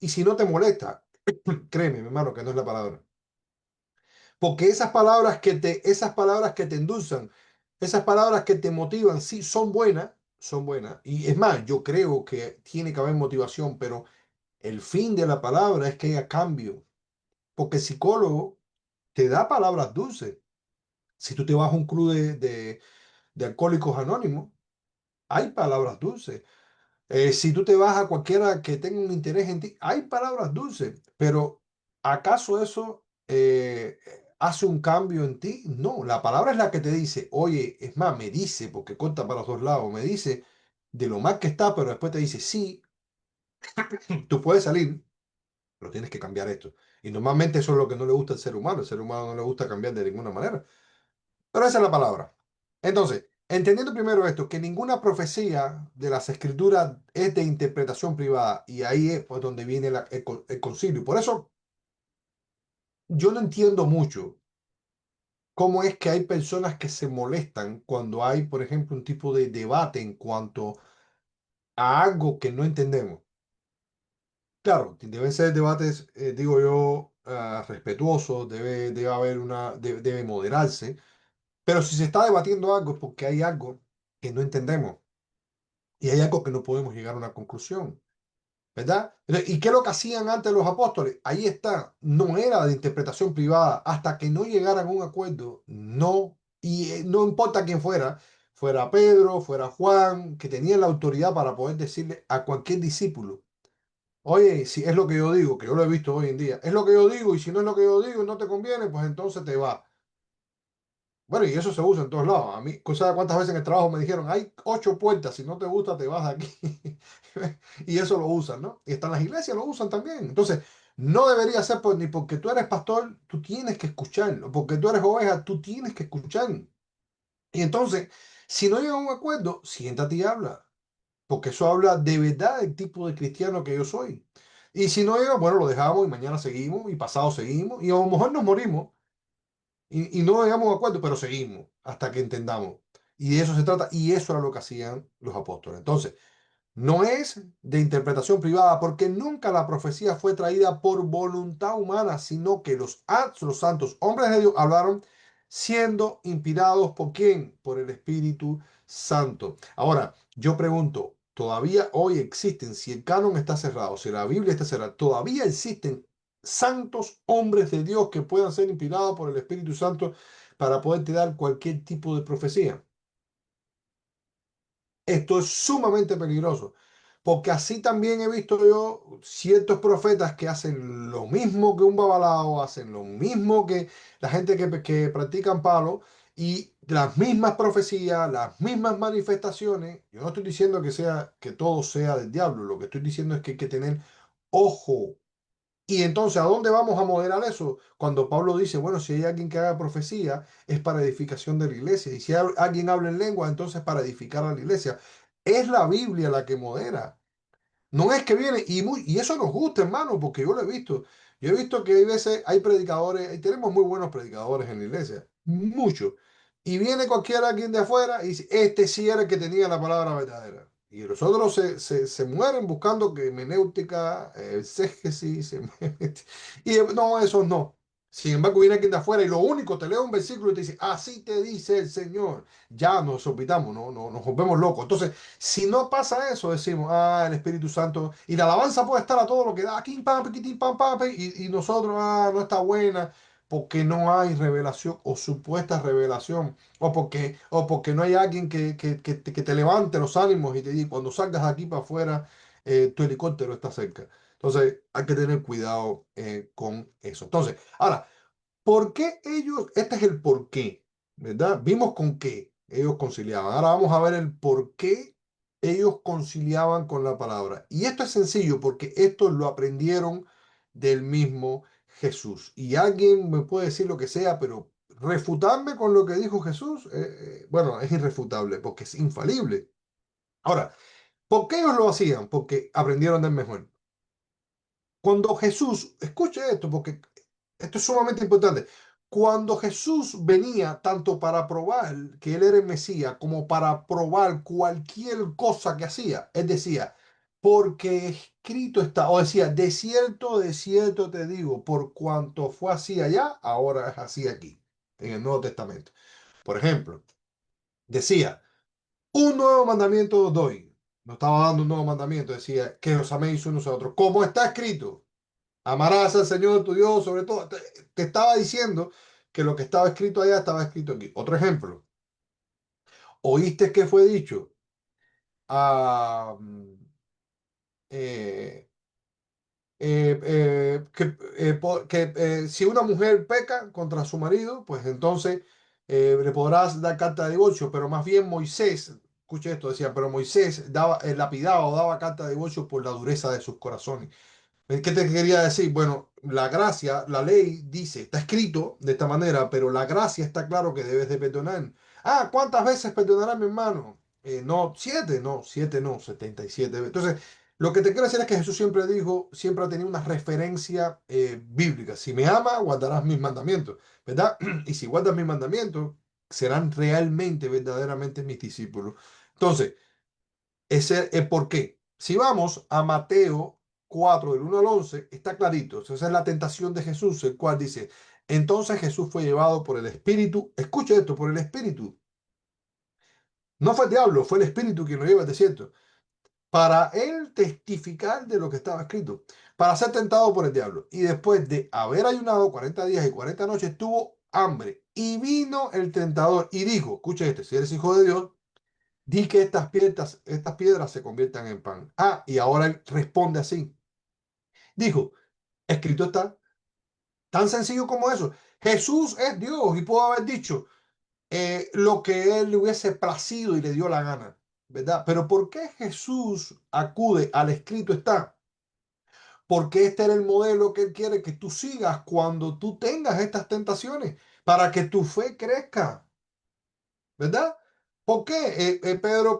Y si no te molesta, créeme, mi hermano, que no es la palabra. Porque esas palabras que te endulzan, esas palabras que te motivan, sí, son buenas, son buenas. Y es más, yo creo que tiene que haber motivación, pero el fin de la palabra es que haya cambio. Porque el psicólogo te da palabras dulces. Si tú te vas a un club de alcohólicos anónimos, hay palabras dulces. Si tú te vas a cualquiera que tenga un interés en ti, hay palabras dulces, pero ¿acaso eso hace un cambio en ti? No, la palabra es la que te dice, oye, es más, me dice, porque corta para los dos lados, me dice de lo mal que está, pero después te dice, sí, tú puedes salir, pero tienes que cambiar esto. Y normalmente eso es lo que no le gusta al ser humano, el ser humano no le gusta cambiar de ninguna manera. Pero esa es la palabra. Entonces, entendiendo primero esto, que ninguna profecía de las escrituras es de interpretación privada, y ahí es pues, donde viene el concilio. Por eso yo no entiendo mucho cómo es que hay personas que se molestan cuando hay, por ejemplo, un tipo de debate en cuanto a algo que no entendemos. Claro, deben ser debates, digo yo, respetuosos, debe haber debe moderarse, pero si se está debatiendo algo es porque hay algo que no entendemos. Y hay algo que no podemos llegar a una conclusión, ¿verdad? ¿Y qué es lo que hacían antes los apóstoles? Ahí está, no era de interpretación privada, hasta que no llegaran a un acuerdo, no, y no importa quién fuera, fuera Pedro, fuera Juan, que tenían la autoridad para poder decirle a cualquier discípulo, oye, si es lo que yo digo, que yo lo he visto hoy en día, es lo que yo digo, y si no es lo que yo digo y no te conviene, pues entonces te va. Bueno, y eso se usa en todos lados. A mí, ¿sabes cuántas veces en el trabajo me dijeron, hay 8 puertas, si no te gusta, te vas de aquí? Y eso lo usan, ¿no? Y hasta en las iglesias lo usan también. Entonces, no debería ser ni porque tú eres pastor, tú tienes que escuchar, o porque tú eres oveja, tú tienes que escuchar. Y entonces, si no llega a un acuerdo, siéntate y habla, porque eso habla de verdad del tipo de cristiano que yo soy. Y si no llega, bueno, lo dejamos y mañana seguimos y pasado seguimos y a lo mejor nos morimos y no llegamos a un acuerdo, pero seguimos hasta que entendamos. Y de eso se trata, y eso era lo que hacían los apóstoles. Entonces, no es de interpretación privada, porque nunca la profecía fue traída por voluntad humana, sino que los santos hombres de Dios hablaron siendo inspirados por quién? Por el Espíritu Santo. Ahora, yo pregunto, ¿todavía hoy existen, si el canon está cerrado, si la Biblia está cerrada, todavía existen santos hombres de Dios que puedan ser inspirados por el Espíritu Santo para poder dar cualquier tipo de profecía? Esto es sumamente peligroso, porque así también he visto yo ciertos profetas que hacen lo mismo que un babalao, hacen lo mismo que la gente que practican palo, y las mismas profecías, las mismas manifestaciones. Yo no estoy diciendo que todo sea del diablo, lo que estoy diciendo es que hay que tener ojo. Y entonces, ¿a dónde vamos a moderar eso? Cuando Pablo dice, bueno, si hay alguien que haga profecía, es para edificación de la iglesia. Y si alguien habla en lengua, entonces para edificar a la iglesia. Es la Biblia la que modera. No es que viene, y eso nos gusta, hermano, porque yo lo he visto. Yo he visto que hay veces, hay predicadores, y tenemos muy buenos predicadores en la iglesia, muchos. Y viene cualquiera alguien de afuera y dice, este sí era el que tenía la palabra verdadera. Y los otros se mueren buscando que hermenéutica, exégesis, y no, esos no. Sin embargo, viene alguien de afuera y lo único, te lee un versículo y te dice, así te dice el Señor. Ya nos olvidamos, nos volvemos locos. Entonces, si no pasa eso, decimos, ah, el Espíritu Santo, y la alabanza puede estar a todo lo que da, aquí, pam, piquitín, pam, pam, y nosotros, ah, no está buena, porque no hay revelación o supuesta revelación, o porque no hay alguien que te levante los ánimos y te diga, cuando salgas de aquí para afuera, tu helicóptero está cerca. Entonces, hay que tener cuidado con eso. Entonces, ahora, ¿por qué ellos? Este es el por qué, ¿verdad? Vimos con qué ellos conciliaban. Ahora vamos a ver el por qué ellos conciliaban con la palabra. Y esto es sencillo porque esto lo aprendieron del mismo Jesús. Y alguien me puede decir lo que sea, pero refutarme con lo que dijo Jesús, bueno, es irrefutable porque es infalible. Ahora, ¿por qué ellos lo hacían? Porque aprendieron del mejor. Cuando Jesús, escuche esto, porque esto es sumamente importante. Cuando Jesús venía tanto para probar que él era el Mesías como para probar cualquier cosa que hacía, él decía, porque escrito está, o decía, de cierto te digo, por cuanto fue así allá, ahora es así aquí, en el Nuevo Testamento. Por ejemplo, decía, un nuevo mandamiento os doy. No estaba dando un nuevo mandamiento, decía, que os améis unos a otros, como está escrito. Amarás al Señor tu Dios sobre todo. Te estaba diciendo que lo que estaba escrito allá estaba escrito aquí. Otro ejemplo. ¿Oíste que fue dicho? Ah, eh, si una mujer peca contra su marido, pues entonces le podrás dar carta de divorcio, pero más bien Moisés, escuche esto, decía, pero Moisés daba, lapidaba o daba carta de divorcio por la dureza de sus corazones. ¿Qué te quería decir? Bueno, la gracia, la ley dice, está escrito de esta manera, pero la gracia está claro que debes de perdonar. Ah, ¿cuántas veces perdonará mi hermano? No, 7 no, 77 veces. Entonces, lo que te quiero decir es que Jesús siempre dijo, siempre ha tenido una referencia bíblica. Si me ama, guardarás mis mandamientos, ¿verdad? Y si guardas mis mandamientos, serán realmente, verdaderamente mis discípulos. Entonces, ese es por qué. Si vamos a Mateo 4 del 1 al 11 está clarito. Esa es la tentación de Jesús, el cual dice, entonces Jesús fue llevado por el Espíritu. Escucha esto, por el Espíritu. No fue el diablo, fue el Espíritu quien lo lleva al desierto. Para él testificar de lo que estaba escrito. Para ser tentado por el diablo. Y después de haber ayunado 40 días y 40 noches, tuvo hambre. Y vino el tentador y dijo, escucha este, si eres hijo de Dios, di que estas piedras se conviertan en pan. Ah, y ahora él responde así. Dijo, escrito está, tan sencillo como eso. Jesús es Dios y pudo haber dicho lo que él le hubiese placido y le dio la gana, ¿verdad? Pero ¿por qué Jesús acude al escrito está? Porque este era el modelo que él quiere que tú sigas cuando tú tengas estas tentaciones, para que tu fe crezca. ¿Verdad? ¿Por qué? Pedro,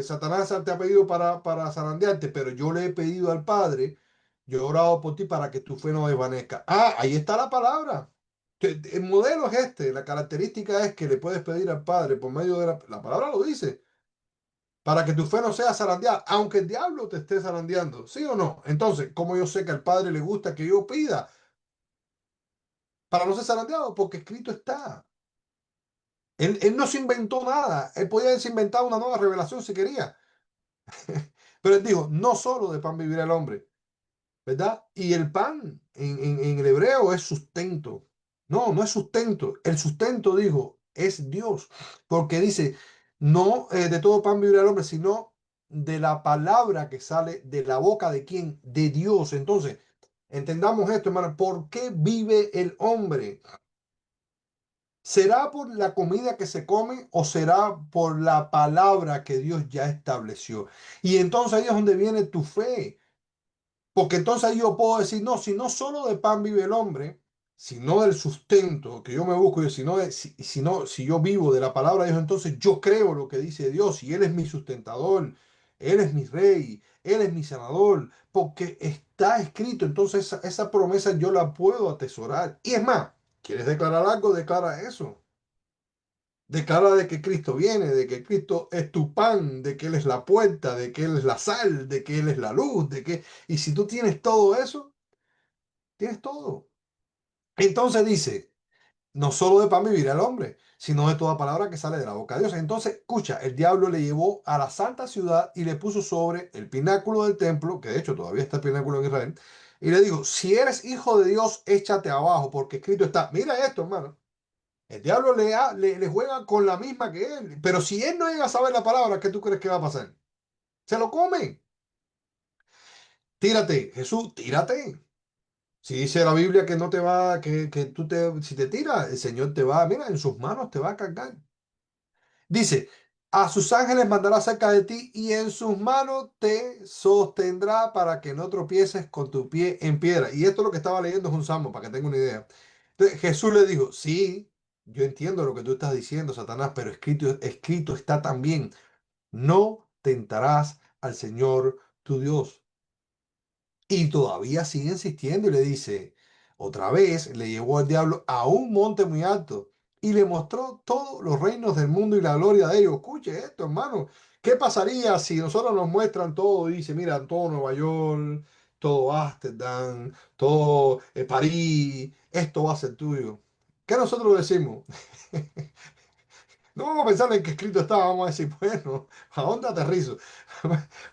Satanás te ha pedido para zarandearte, pero yo le he pedido al Padre, yo he orado por ti para que tu fe no desvanezca. Ah, ahí está la palabra. El modelo es este, la característica es que le puedes pedir al Padre por medio de la palabra lo dice, para que tu fe no sea zarandeada, aunque el diablo te esté zarandeando, ¿sí o no? Entonces, ¿cómo yo sé que al Padre le gusta que yo pida para no ser zarandeado? Porque escrito está. Él no se inventó nada. Él podía haberse inventado una nueva revelación si quería. Pero él dijo, no solo de pan vivirá el hombre, ¿verdad? Y el pan en el hebreo es sustento. No, no es sustento. El sustento, dijo, es Dios. Porque dice, no de todo pan vivirá el hombre, sino de la palabra que sale de la boca de quién? De Dios. Entonces, entendamos esto, hermano. ¿Por qué vive el hombre? ¿Será por la comida que se come o será por la palabra que Dios ya estableció? Y entonces ahí es donde viene tu fe. Porque entonces ahí yo puedo decir, no, si no solo de pan vive el hombre, sino del sustento que yo me busco, y si yo vivo de la palabra de Dios, entonces yo creo lo que dice Dios y Él es mi sustentador. Él es mi rey, Él es mi sanador, porque está escrito. Entonces esa promesa yo la puedo atesorar. Y es más, ¿quieres declarar algo? Declara eso. Declara de que Cristo viene, de que Cristo es tu pan, de que Él es la puerta, de que Él es la sal, de que Él es la luz, de que... Y si tú tienes todo eso, tienes todo. Entonces dice, no solo de pan vivirá el hombre, sino de toda palabra que sale de la boca de Dios. Entonces, escucha, el diablo le llevó a la santa ciudad y le puso sobre el pináculo del templo, que de hecho todavía está el pináculo en Israel, y le dijo, si eres hijo de Dios, échate abajo, porque escrito está. Mira esto, hermano. El diablo le juega con la misma que él, pero si él no llega a saber la palabra, ¿qué tú crees que va a pasar? Se lo come. Tírate, Jesús, tírate. Si dice la Biblia que no te va, que si te tiras, el Señor te va, mira, en sus manos te va a cargar. Dice, a sus ángeles mandará cerca de ti y en sus manos te sostendrá para que no tropieces con tu pie en piedra. Y esto lo que estaba leyendo es un salmo, para que tenga una idea. Entonces, Jesús le dijo, sí, yo entiendo lo que tú estás diciendo, Satanás, pero escrito está también, no tentarás al Señor tu Dios. Y todavía sigue insistiendo y le dice, otra vez le llevó al diablo a un monte muy alto y le mostró todos los reinos del mundo y la gloria de ellos. Escuche esto, hermano. ¿Qué pasaría si nosotros nos muestran todo? Dice, mira, todo Nueva York, todo Ámsterdam, todo París, esto va a ser tuyo. ¿Qué nosotros decimos? No vamos a pensar en que escrito está, vamos a decir, bueno, ¿a dónde aterrizo?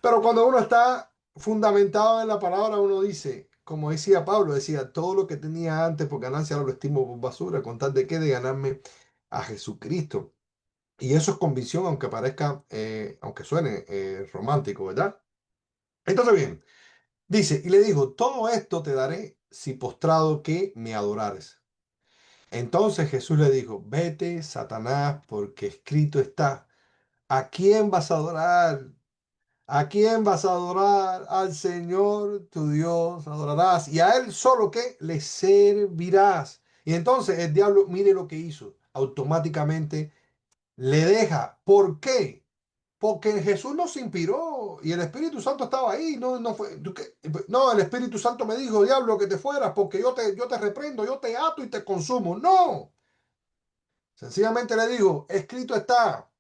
Pero cuando uno está fundamentado en la palabra, uno dice, como decía Pablo, decía, todo lo que tenía antes por ganancia ahora lo estimo por basura, con tal de que de ganarme a Jesucristo. Y eso es convicción, aunque parezca, aunque suene romántico, ¿verdad? Entonces, bien, dice, y le dijo, todo esto te daré si postrado que me adorares. Entonces Jesús le dijo, vete, Satanás, porque escrito está. ¿A quién vas a adorar? ¿A quién vas a adorar? Al Señor tu Dios adorarás y a Él solo que le servirás. Y entonces el diablo, mire lo que hizo. Automáticamente le deja. ¿Por qué? Porque Jesús nos inspiró y el Espíritu Santo estaba ahí. No, no fue, no, el Espíritu Santo me dijo, diablo, que te fueras porque yo te reprendo, yo te ato y te consumo. No. Sencillamente le digo, escrito está.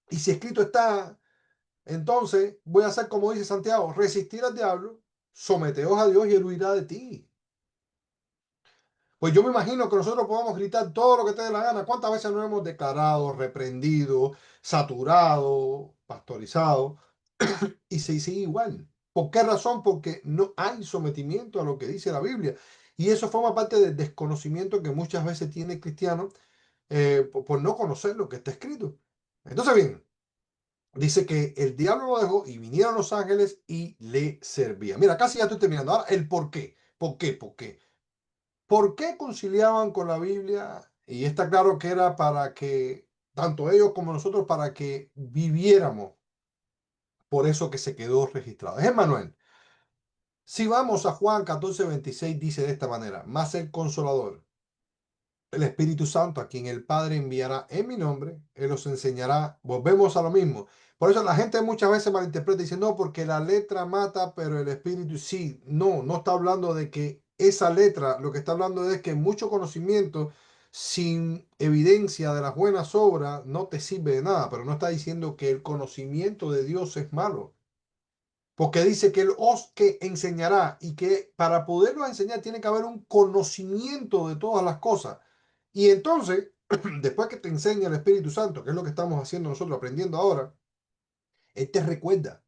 Y si escrito está, entonces voy a hacer como dice Santiago, resistir al diablo, someteos a Dios y él huirá de ti. Pues yo me imagino que nosotros podamos gritar todo lo que te dé la gana. ¿Cuántas veces nos hemos declarado, reprendido, saturado, pastorizado? Y se sigue igual. ¿Por qué razón? Porque no hay sometimiento a lo que dice la Biblia. Y eso forma parte del desconocimiento que muchas veces tiene el cristiano por no conocer lo que está escrito. Entonces, bien, dice que el diablo lo dejó y vinieron los ángeles y le servían. Mira, casi ya estoy terminando. Ahora, el por qué. ¿Por qué? ¿Por qué? ¿Por qué conciliaban con la Biblia? Y está claro que era para que, tanto ellos como nosotros, para que viviéramos. Por eso que se quedó registrado. Es Emmanuel. Si vamos a Juan 14:26, dice de esta manera, más el Consolador, el Espíritu Santo, a quien el Padre enviará en mi nombre, Él os enseñará. Volvemos a lo mismo. Por eso la gente muchas veces malinterpreta y dice, no, porque la letra mata, pero el Espíritu sí. No, no está hablando de que esa letra, lo que está hablando es que mucho conocimiento sin evidencia de las buenas obras no te sirve de nada, pero no está diciendo que el conocimiento de Dios es malo. Porque dice que Él os que enseñará y que para poderlo enseñar tiene que haber un conocimiento de todas las cosas. Y entonces, después que te enseña el Espíritu Santo, que es lo que estamos haciendo nosotros, aprendiendo ahora, Él te recuerda.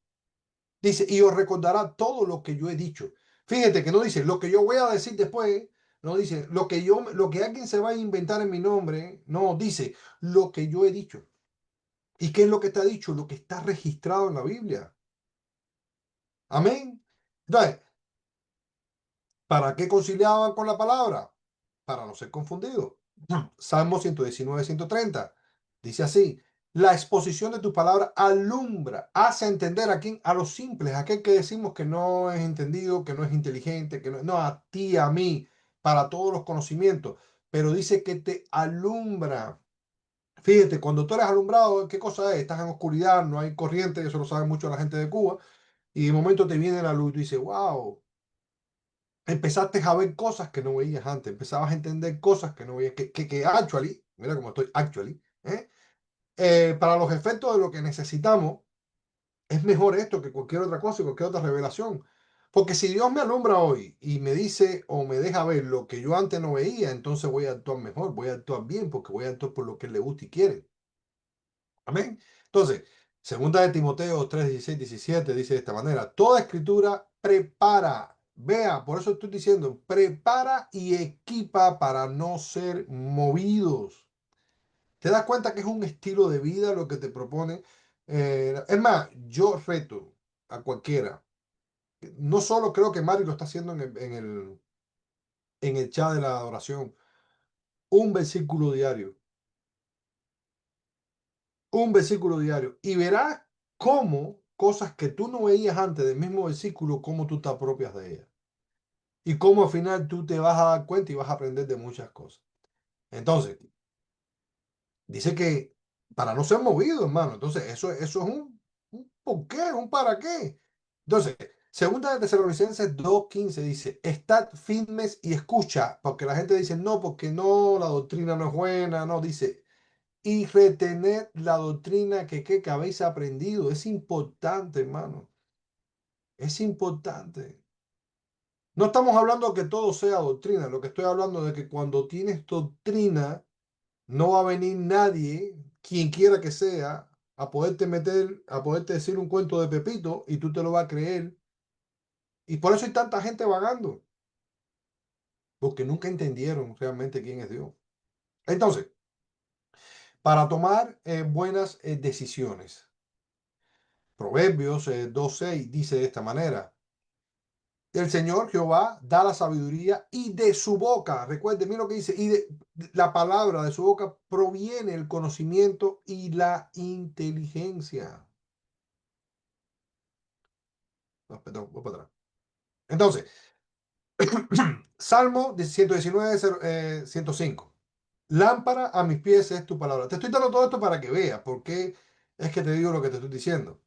Dice, y os recordará todo lo que yo he dicho. Fíjate que no dice lo que yo voy a decir después, no dice lo que alguien se va a inventar en mi nombre, no, dice lo que yo he dicho. ¿Y qué es lo que te ha dicho? Lo que está registrado en la Biblia. Amén. Entonces, ¿para qué conciliaban con la palabra? Para no ser confundidos. Salmo 119, 130. Dice así, la exposición de tu palabra alumbra, hace entender a quién, a los simples, a aquel que decimos que no es entendido, que no es inteligente, que no, no, a ti, a mí, para todos los conocimientos. Pero dice que te alumbra. Fíjate, cuando tú eres alumbrado, ¿qué cosa es? Estás en oscuridad, no hay corriente, eso lo sabe mucho la gente de Cuba, y de momento te viene la luz y tú dices, wow, empezaste a ver cosas que no veías antes, empezabas a entender cosas que no veías, que actually, mira cómo estoy, actually, para los efectos de lo que necesitamos, es mejor esto que cualquier otra cosa y cualquier otra revelación. Porque si Dios me alumbra hoy y me dice o me deja ver lo que yo antes no veía, entonces voy a actuar mejor, voy a actuar bien, porque voy a actuar por lo que Él le gusta y quiere. Amén. Entonces, segunda de Timoteo 3 16 17 dice de esta manera, toda escritura prepara, vea, por eso estoy diciendo, prepara y equipa para no ser movidos. ¿Te das cuenta que es un estilo de vida lo que te propone? Es más, yo reto a cualquiera. No solo creo que Mari lo está haciendo en el chat de la adoración. Un versículo diario. Un versículo diario. Y verás cómo cosas que tú no veías antes del mismo versículo, cómo tú te apropias de ellas. Y cómo al final tú te vas a dar cuenta y vas a aprender de muchas cosas. Entonces, dice que para no ser movido, hermano. Entonces, eso es un por qué, un para qué. Entonces, segunda de Tesalonicenses 2:15 dice, estad firmes y escucha, porque la gente dice, no, porque no, la doctrina no es buena, no, dice, y retened la doctrina que habéis aprendido. Es importante, hermano. Es importante. No estamos hablando que todo sea doctrina, lo que estoy hablando de que cuando tienes doctrina, no va a venir nadie, quien quiera que sea, a poderte meter, a poderte decir un cuento de Pepito y tú te lo vas a creer. Y por eso hay tanta gente vagando, porque nunca entendieron realmente quién es Dios. Entonces, para tomar buenas decisiones, Proverbios 2:6 dice de esta manera, el Señor Jehová da la sabiduría y de su boca, recuerde, mira lo que dice, y de la palabra de su boca proviene el conocimiento y la inteligencia. No, perdón, voy para atrás. Entonces, Salmo 119, 105. Lámpara a mis pies es tu palabra. Te estoy dando todo esto para que veas por qué es que te digo lo que te estoy diciendo.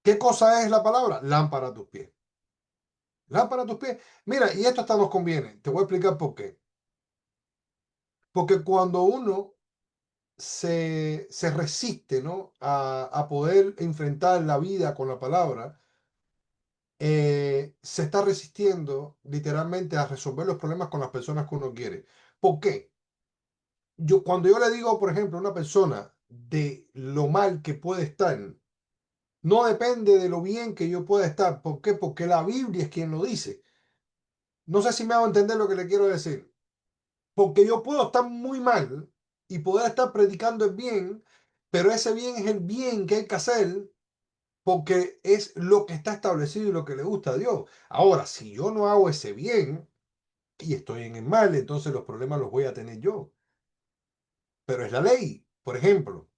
¿Qué cosa es la palabra? Lámpara a tus pies. Lámpara a tus pies. Mira, y esto hasta nos conviene. Te voy a explicar por qué. Porque cuando uno se resiste, ¿no? a poder enfrentar la vida con la palabra, se está resistiendo literalmente a resolver los problemas con las personas que uno quiere. ¿Por qué? Cuando yo le digo, por ejemplo, a una persona de lo mal que puede estar, no depende de lo bien que yo pueda estar. ¿Por qué? Porque la Biblia es quien lo dice. No sé si me hago entender lo que le quiero decir. Porque yo puedo estar muy mal y poder estar predicando el bien, pero ese bien es el bien que hay que hacer porque es lo que está establecido y lo que le gusta a Dios. Ahora, si yo no hago ese bien y estoy en el mal, entonces los problemas los voy a tener yo. Pero es la ley. Por ejemplo,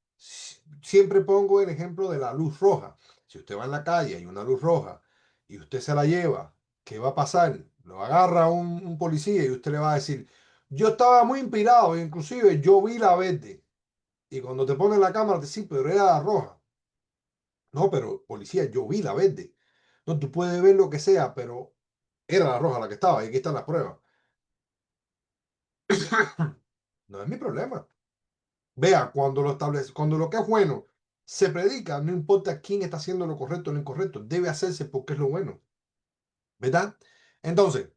siempre pongo el ejemplo de la luz roja. Si usted va en la calle y hay una luz roja y usted se la lleva, ¿qué va a pasar? Lo agarra un policía y usted le va a decir, yo estaba muy inspirado, inclusive yo vi la verde. Y cuando te ponen la cámara, te dice, sí, pero era la roja. No, pero policía, yo vi la verde. No, tú puedes ver lo que sea, pero era la roja la que estaba y aquí están las pruebas. No es mi problema. Vea, cuando lo establece, cuando lo que es bueno se predica, no importa quién está haciendo lo correcto o lo incorrecto, debe hacerse porque es lo bueno. ¿Verdad? Entonces,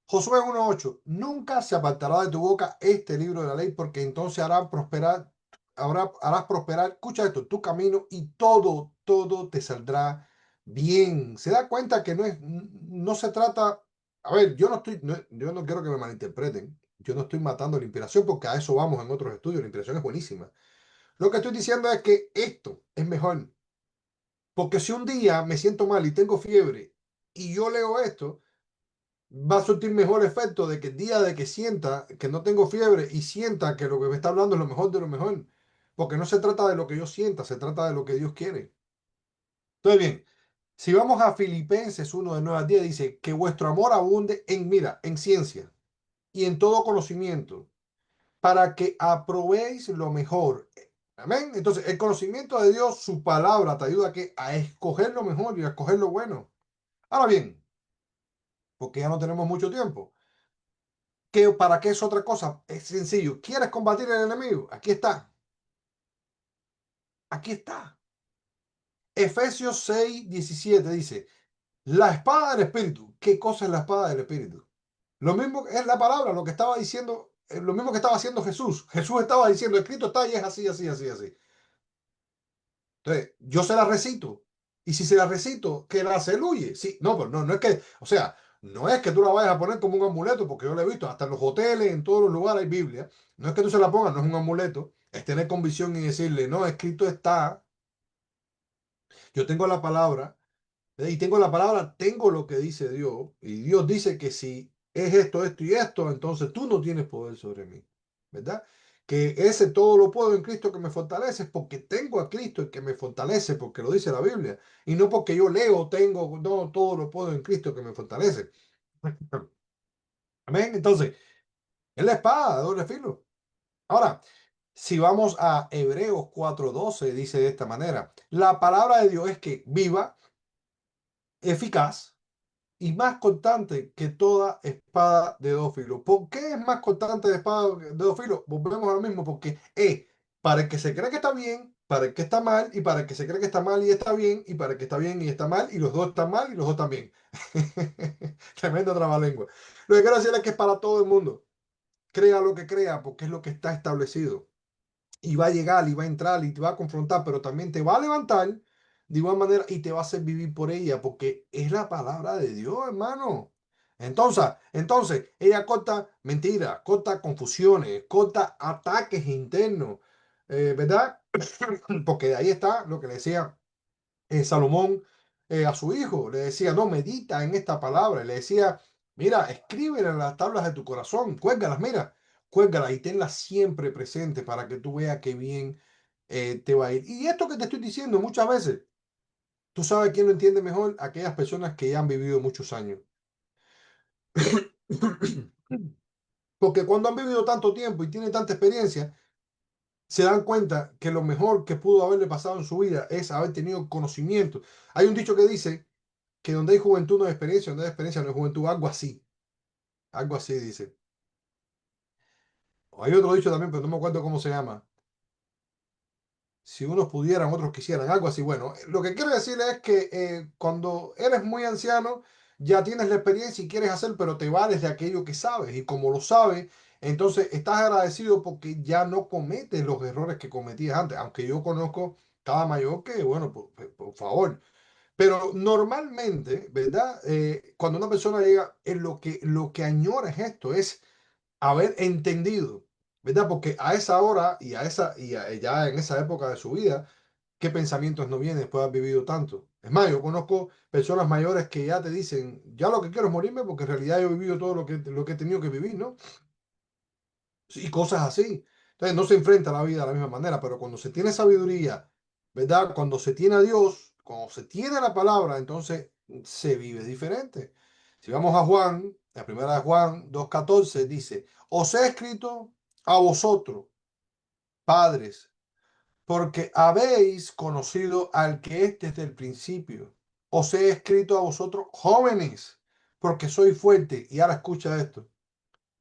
Josué 1:8, nunca se apartará de tu boca este libro de la ley, porque entonces harás prosperar, escucha esto, tu camino y todo te saldrá bien. Se da cuenta que no se trata, a ver, yo no quiero que me malinterpreten, yo no estoy matando la inspiración porque a eso vamos en otros estudios, la inspiración es buenísima. Lo que estoy diciendo es que esto es mejor, porque si un día me siento mal y tengo fiebre y yo leo esto, va a surtir mejor efecto de que el día de que sienta que no tengo fiebre y sienta que lo que me está hablando es lo mejor de lo mejor. Porque no se trata de lo que yo sienta, se trata de lo que Dios quiere. Entonces, bien, si vamos a Filipenses 1 de 9 al 10, dice que vuestro amor abunde en, mira, en ciencia y en todo conocimiento, para que aprobéis lo mejor. Amén. Entonces, el conocimiento de Dios, su palabra, te ayuda a escoger lo mejor y a escoger lo bueno. Ahora bien, porque ya no tenemos mucho tiempo. ¿Para qué es otra cosa? Es sencillo. ¿Quieres combatir al enemigo? Aquí está. Aquí está. Efesios 6:17 dice, la espada del Espíritu. ¿Qué cosa es la espada del Espíritu? Lo mismo es la palabra, lo que estaba diciendo, lo mismo que estaba haciendo Jesús. Jesús estaba diciendo, escrito está y es así, así, así, así. Entonces, yo se la recito. Y si se la recito, que la celuye. Sí, no, pero no es que, o sea, no es que tú la vayas a poner como un amuleto, porque yo lo he visto, hasta en los hoteles, en todos los lugares hay Biblia. No es que tú se la pongas, no es un amuleto, es tener convicción y decirle, no, escrito está, yo tengo la palabra. Y tengo la palabra, tengo lo que dice Dios. Y Dios dice que si es esto, esto y esto, entonces tú no tienes poder sobre mí. ¿Verdad? Que ese todo lo puedo en Cristo que me fortalece, es porque tengo a Cristo el que me fortalece, porque lo dice la Biblia. Y no porque yo leo, tengo, no, todo lo puedo en Cristo que me fortalece. Amén. Entonces, es la espada de doble filo. Ahora, si vamos a Hebreos 4:12, dice de esta manera, la palabra de Dios es que viva, eficaz y más cortante que toda espada de dos filos. ¿Por qué es más cortante de espada de dos filos? Volvemos a lo mismo, porque es para el que se cree que está bien, para el que está mal, y para el que se cree que está mal y está bien, y para el que está bien y está mal, y los dos están mal y los dos están bien. Tremendo trabalengua. Lo que quiero decir es que es para todo el mundo. Crea lo que crea, porque es lo que está establecido y va a llegar y va a entrar y te va a confrontar, pero también te va a levantar de igual manera y te va a hacer vivir por ella, porque es la palabra de Dios, hermano. Entonces, ella corta mentiras, corta confusiones, corta ataques internos, ¿verdad? Porque de ahí está lo que le decía Salomón a su hijo. Le decía, no, medita en esta palabra. Le decía, mira, escríbela en las tablas de tu corazón, cuélgalas, mira, cuélgalas y tenlas siempre presente para que tú veas qué bien te va a ir. Y esto que te estoy diciendo muchas veces, tú sabes quién lo entiende mejor, aquellas personas que ya han vivido muchos años. Porque cuando han vivido tanto tiempo y tienen tanta experiencia, se dan cuenta que lo mejor que pudo haberle pasado en su vida es haber tenido conocimiento. Hay un dicho que dice que donde hay juventud no hay experiencia, donde hay experiencia no hay juventud, algo así dice. O hay otro dicho también, pero no me acuerdo cómo se llama. Si unos pudieran, otros quisieran, algo así. Bueno, lo que quiero decir es que cuando eres muy anciano, ya tienes la experiencia y quieres hacer, pero te vales de aquello que sabes. Y como lo sabes, entonces estás agradecido porque ya no cometes los errores que cometías antes. Aunque yo conozco cada mayor que, bueno, por favor. Pero normalmente, ¿verdad? Cuando una persona llega, lo que añora es esto, es haber entendido, ¿verdad? Porque a esa hora ya en esa época de su vida, ¿qué pensamientos no vienen después de haber vivido tanto? Es más, yo conozco personas mayores que ya te dicen, ya lo que quiero es morirme porque en realidad yo he vivido todo lo que he tenido que vivir, ¿no? Y cosas así. Entonces no se enfrenta a la vida de la misma manera, pero cuando se tiene sabiduría, ¿verdad? Cuando se tiene a Dios, cuando se tiene la palabra, entonces se vive diferente. Si vamos a Juan, la primera de Juan 2:14 dice, os he escrito a vosotros, padres, porque habéis conocido al que es desde el principio. Os he escrito a vosotros, jóvenes, porque soy fuerte. Y ahora escucha esto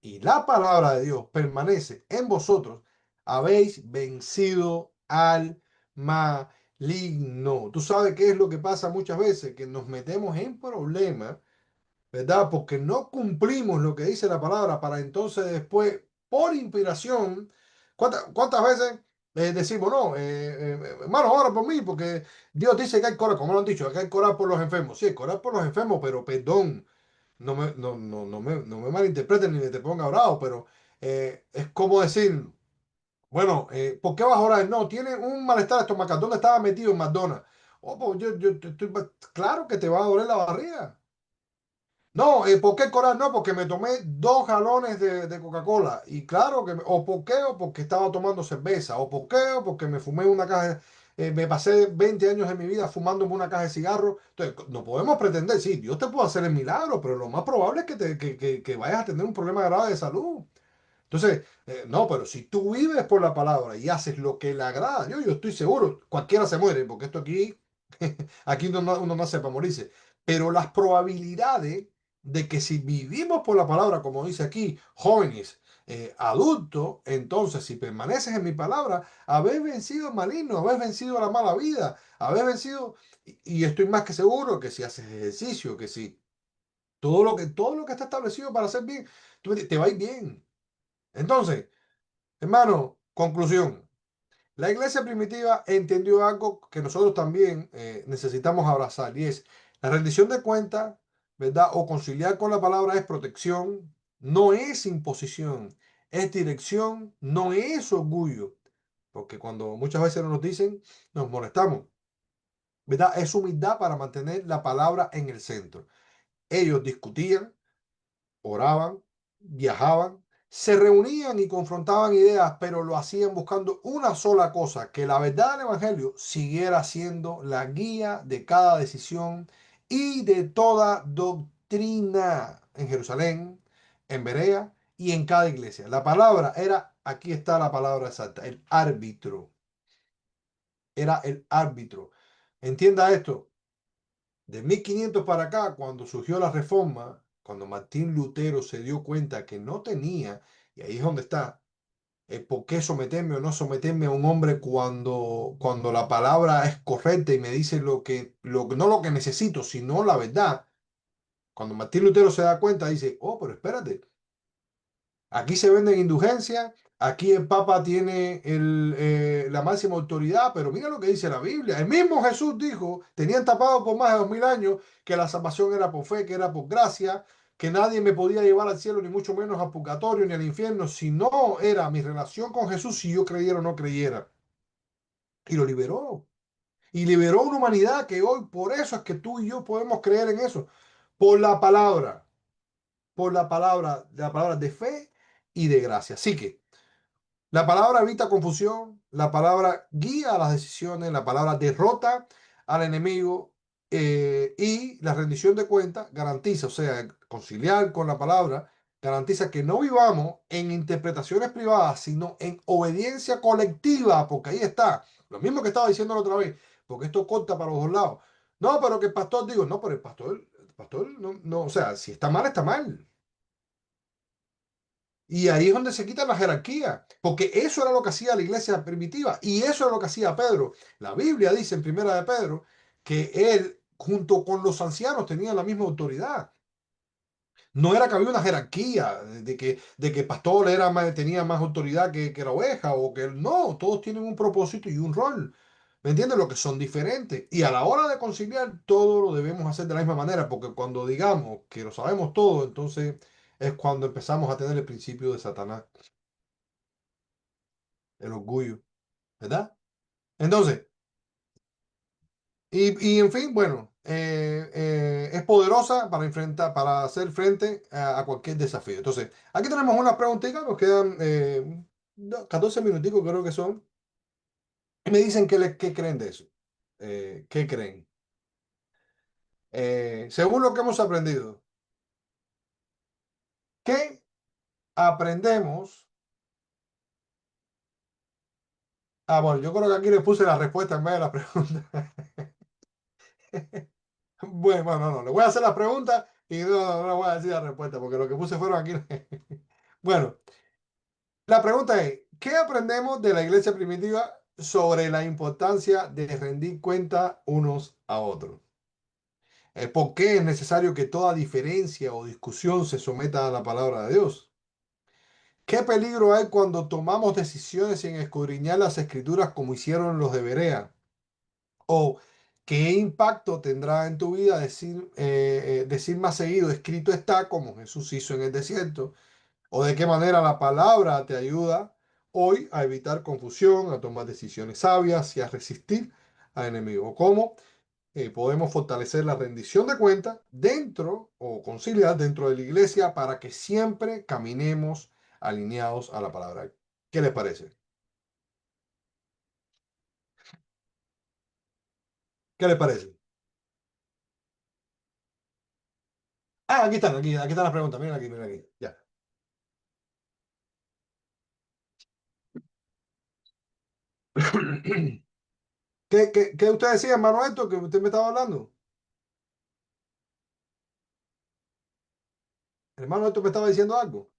y la palabra de Dios permanece en vosotros, habéis vencido al maligno. Tú sabes qué es lo que pasa muchas veces, que nos metemos en problemas, ¿verdad? Porque no cumplimos lo que dice la palabra para entonces después, por inspiración, ¿cuántas veces decimos, no, hermano, ora por mí, porque Dios dice que hay que orar, como lo han dicho, que hay que orar por los enfermos. Sí, hay que orar por los enfermos, pero perdón, no me malinterpreten ni me te ponga bravo, pero es como decir, bueno, ¿por qué vas a orar? No, tiene un malestar estomacal. ¿Dónde estaba metido en McDonald's? Oh, pues claro que te va a doler la barriga. No, ¿por qué corar? No, porque me tomé 2 galones de Coca-Cola. Y claro que, o por qué, o porque estaba tomando cerveza, o por qué, o porque me fumé una caja, me pasé 20 años de mi vida fumándome una caja de cigarros. Entonces, no podemos pretender, sí, Dios te puede hacer el milagro, pero lo más probable es que vayas a tener un problema grave de salud. Entonces, no, pero si tú vives por la palabra y haces lo que le agrada, yo estoy seguro, cualquiera se muere, porque esto aquí, aquí uno nace para morirse. Pero las probabilidades de que si vivimos por la palabra, como dice aquí, jóvenes, adultos, entonces si permaneces en mi palabra, habéis vencido al maligno, habéis vencido la mala vida, habéis vencido, y estoy más que seguro que si haces ejercicio, que si todo lo que está establecido para hacer bien, te va a ir bien. Entonces, hermano, conclusión. La iglesia primitiva entendió algo que nosotros también necesitamos abrazar y es la rendición de cuentas, ¿verdad? O conciliar con la palabra es protección, no es imposición, es dirección, no es orgullo, porque cuando muchas veces nos dicen, nos molestamos, ¿verdad? Es humildad para mantener la palabra en el centro. Ellos discutían, oraban, viajaban, se reunían y confrontaban ideas, pero lo hacían buscando una sola cosa, que la verdad del Evangelio siguiera siendo la guía de cada decisión y de toda doctrina en Jerusalén, en Berea y en cada iglesia. La palabra era, aquí está la palabra exacta, el árbitro. Era el árbitro. Entienda esto. De 1500 para acá, cuando surgió la reforma, cuando Martín Lutero se dio cuenta que no tenía, y ahí es donde está, ¿por qué someterme o no someterme a un hombre cuando la palabra es correcta y me dice no lo que necesito, sino la verdad? Cuando Martín Lutero se da cuenta, dice, oh, pero espérate, aquí se venden indulgencias, aquí el Papa tiene la máxima autoridad, pero mira lo que dice la Biblia. El mismo Jesús dijo, tenían tapado por más de 2000 años que la salvación era por fe, que era por gracia, que nadie me podía llevar al cielo, ni mucho menos al purgatorio, ni al infierno, si no era mi relación con Jesús, si yo creyera o no creyera. Y lo liberó. Y liberó una humanidad que hoy, por eso es que tú y yo podemos creer en eso, por la palabra de fe y de gracia. Así que la palabra evita confusión, la palabra guía las decisiones, la palabra derrota al enemigo y la rendición de cuentas garantiza, o sea, conciliar con la palabra, garantiza que no vivamos en interpretaciones privadas, sino en obediencia colectiva, porque ahí está, lo mismo que estaba diciendo la otra vez, porque esto corta para los dos lados. No, pero que el pastor, digo, no, pero el pastor no, no, o sea, si está mal, está mal. Y ahí es donde se quita la jerarquía, porque eso era lo que hacía la iglesia primitiva y eso es lo que hacía Pedro. La Biblia dice en Primera de Pedro que él, junto con los ancianos, tenía la misma autoridad. No era que había una jerarquía de que el pastor tenía más autoridad que la oveja o que no, todos tienen un propósito y un rol. ¿Me entiendes? Lo que son diferentes. Y a la hora de conciliar, todo lo debemos hacer de la misma manera, porque cuando digamos que lo sabemos todo, entonces es cuando empezamos a tener el principio de Satanás, el orgullo, ¿verdad? Entonces, y en fin, bueno, es poderosa para para hacer frente a cualquier desafío. Entonces, aquí tenemos unas preguntitas, nos quedan 14 minuticos creo que son, y me dicen qué creen de eso. ¿Qué creen? Según lo que hemos aprendido, ¿qué aprendemos? Ah, bueno, yo creo que aquí les puse la respuesta en vez de la pregunta. Bueno, no, le voy a hacer la pregunta y no le voy a decir la respuesta, porque lo que puse fueron aquí. Bueno, la pregunta es, ¿qué aprendemos de la iglesia primitiva sobre la importancia de rendir cuenta unos a otros? ¿Por qué es necesario que toda diferencia o discusión se someta a la palabra de Dios? ¿Qué peligro hay cuando tomamos decisiones sin escudriñar las escrituras como hicieron los de Berea? ¿O qué impacto tendrá en tu vida decir más seguido, escrito está, como Jesús hizo en el desierto? ¿O de qué manera la palabra te ayuda hoy a evitar confusión, a tomar decisiones sabias y a resistir al enemigo? ¿Cómo podemos fortalecer la rendición de cuentas dentro o conciliar dentro de la iglesia para que siempre caminemos alineados a la palabra? ¿Qué les parece? ¿Qué les parece? Ah, aquí están las preguntas. Miren aquí, miren aquí. Ya. ¿Qué usted decía, hermano Héctor, que usted me estaba hablando? Hermano Héctor me estaba diciendo algo.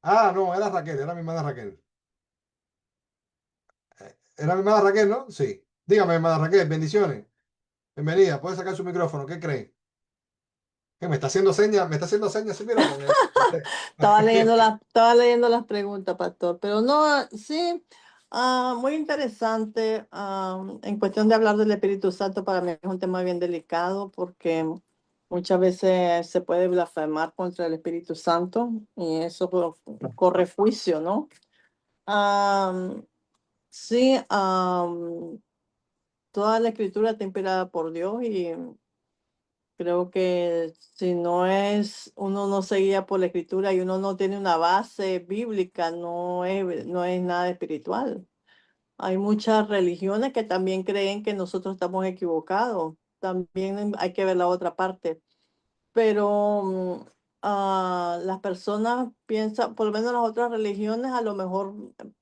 Ah, no, era Raquel, era mi hermana Raquel. Era mi hermana Raquel, ¿no? Sí. Dígame, hermana Raquel, bendiciones. Bienvenida, puede sacar su micrófono, ¿qué cree? ¿Qué me está haciendo señas? Me está haciendo señas, sí, mira, con el... Estaba leyendo las preguntas, pastor, pero no, sí, muy interesante. En cuestión de hablar del Espíritu Santo, para mí es un tema bien delicado porque muchas veces se puede blasfemar contra el Espíritu Santo y eso corre juicio, ¿no? Am, sí, toda la escritura está inspirada por Dios y creo que si no es, uno no se guía por la escritura y uno no tiene una base bíblica, no es nada espiritual. Hay muchas religiones que también creen que nosotros estamos equivocados. También hay que ver la otra parte. Pero las personas piensan, por lo menos las otras religiones, a lo mejor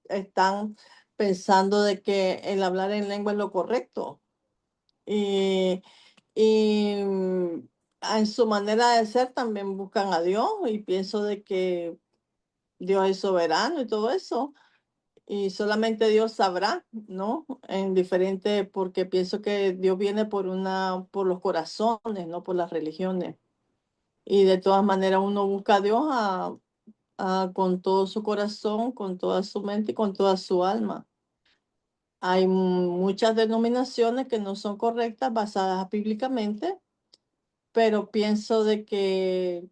están pensando de que el hablar en lengua es lo correcto. Y en su manera de ser también buscan a Dios y pienso de que Dios es soberano y todo eso. Y solamente Dios sabrá, ¿no? En diferente, porque pienso que Dios viene por los corazones, no por las religiones. Y de todas maneras uno busca a Dios con todo su corazón, con toda su mente y con toda su alma. Hay muchas denominaciones que no son correctas, basadas bíblicamente, pero pienso de que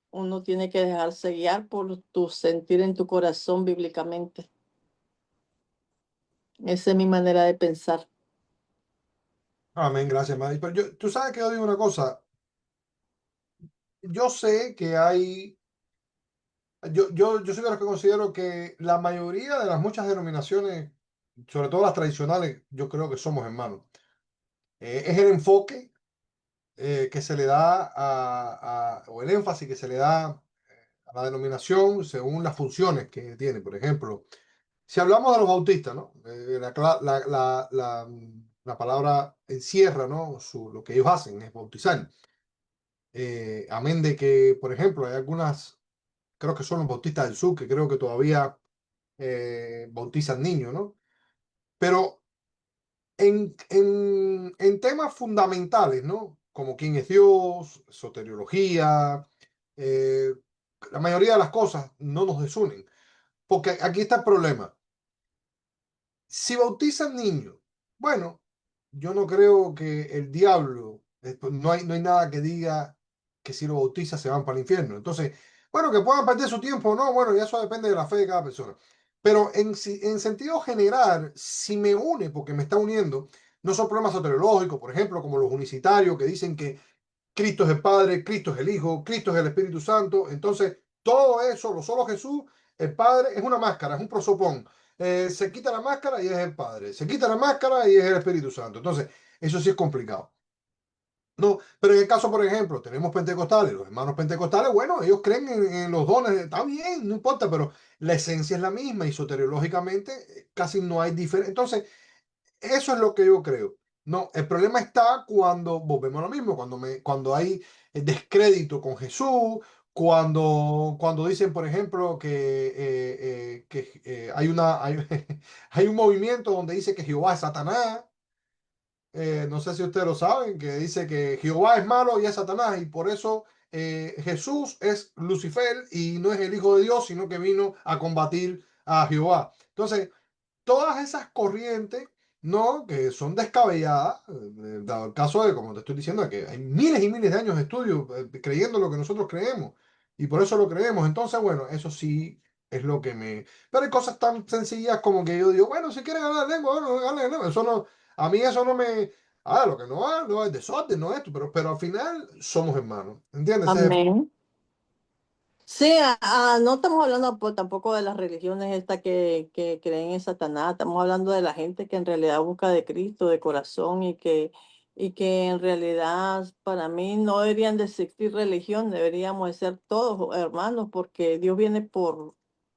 uno tiene que dejarse guiar por tu sentir en tu corazón bíblicamente. Esa es mi manera de pensar. Amén, gracias, Madre. Pero tú sabes que yo digo una cosa. Yo sé que hay... Yo soy de los que considero que la mayoría de las muchas denominaciones, sobre todo las tradicionales, yo creo que somos hermanos. Es el enfoque que se le da o el énfasis que se le da a la denominación según las funciones que tiene. Por ejemplo, si hablamos de los bautistas, ¿no? La palabra encierra, ¿no? Lo que ellos hacen es bautizar. Amén de que, por ejemplo, hay algunas, creo que son los bautistas del sur, que creo que todavía bautizan niños, ¿no? Pero en temas fundamentales, ¿no? Como quién es Dios, soteriología, eh, la mayoría de las cosas no nos desunen. Porque aquí está el problema. Si bautizan niños, bueno, yo no creo que el diablo, no hay nada que diga que si lo bautiza se van para el infierno. Entonces, bueno, que puedan perder su tiempo o no, bueno, ya eso depende de la fe de cada persona. Pero en sentido general, si me une, porque me está uniendo, no son problemas soteriológicos, por ejemplo, como los unicitarios que dicen que Cristo es el Padre, Cristo es el Hijo, Cristo es el Espíritu Santo. Entonces, todo eso, lo solo Jesús, el Padre, es una máscara, es un prosopón. Se quita la máscara y es el Padre. Se quita la máscara y es el Espíritu Santo. Entonces, eso sí es complicado. No, pero en el caso, por ejemplo, tenemos pentecostales, los hermanos pentecostales, bueno, ellos creen en los dones, está bien, no importa, pero la esencia es la misma y soteriológicamente casi no hay diferencia. Entonces, eso es lo que yo creo. No, el problema está cuando volvemos a lo mismo, cuando hay descrédito con Jesús, cuando dicen, por ejemplo, que hay un movimiento donde dice que Jehová es Satanás. No sé si ustedes lo saben, que dice que Jehová es malo y es Satanás, y por eso Jesús es Lucifer y no es el Hijo de Dios, sino que vino a combatir a Jehová. Entonces, todas esas corrientes, ¿no? Que son descabelladas, dado el caso de, como te estoy diciendo, que hay miles y miles de años de estudio creyendo lo que nosotros creemos, y por eso lo creemos. Entonces, bueno, eso sí es lo que me... Pero hay cosas tan sencillas como que yo digo, bueno, si quieren ganar lengua, bueno, ganen lengua. Eso no, a mí eso no me... Ah, lo que no es desorden, no es esto, pero al final somos hermanos, ¿entiendes? Amén. Sí, no estamos hablando tampoco de las religiones estas que creen en Satanás, estamos hablando de la gente que en realidad busca de Cristo de corazón y que en realidad para mí no deberían de existir religión, deberíamos de ser todos hermanos porque Dios viene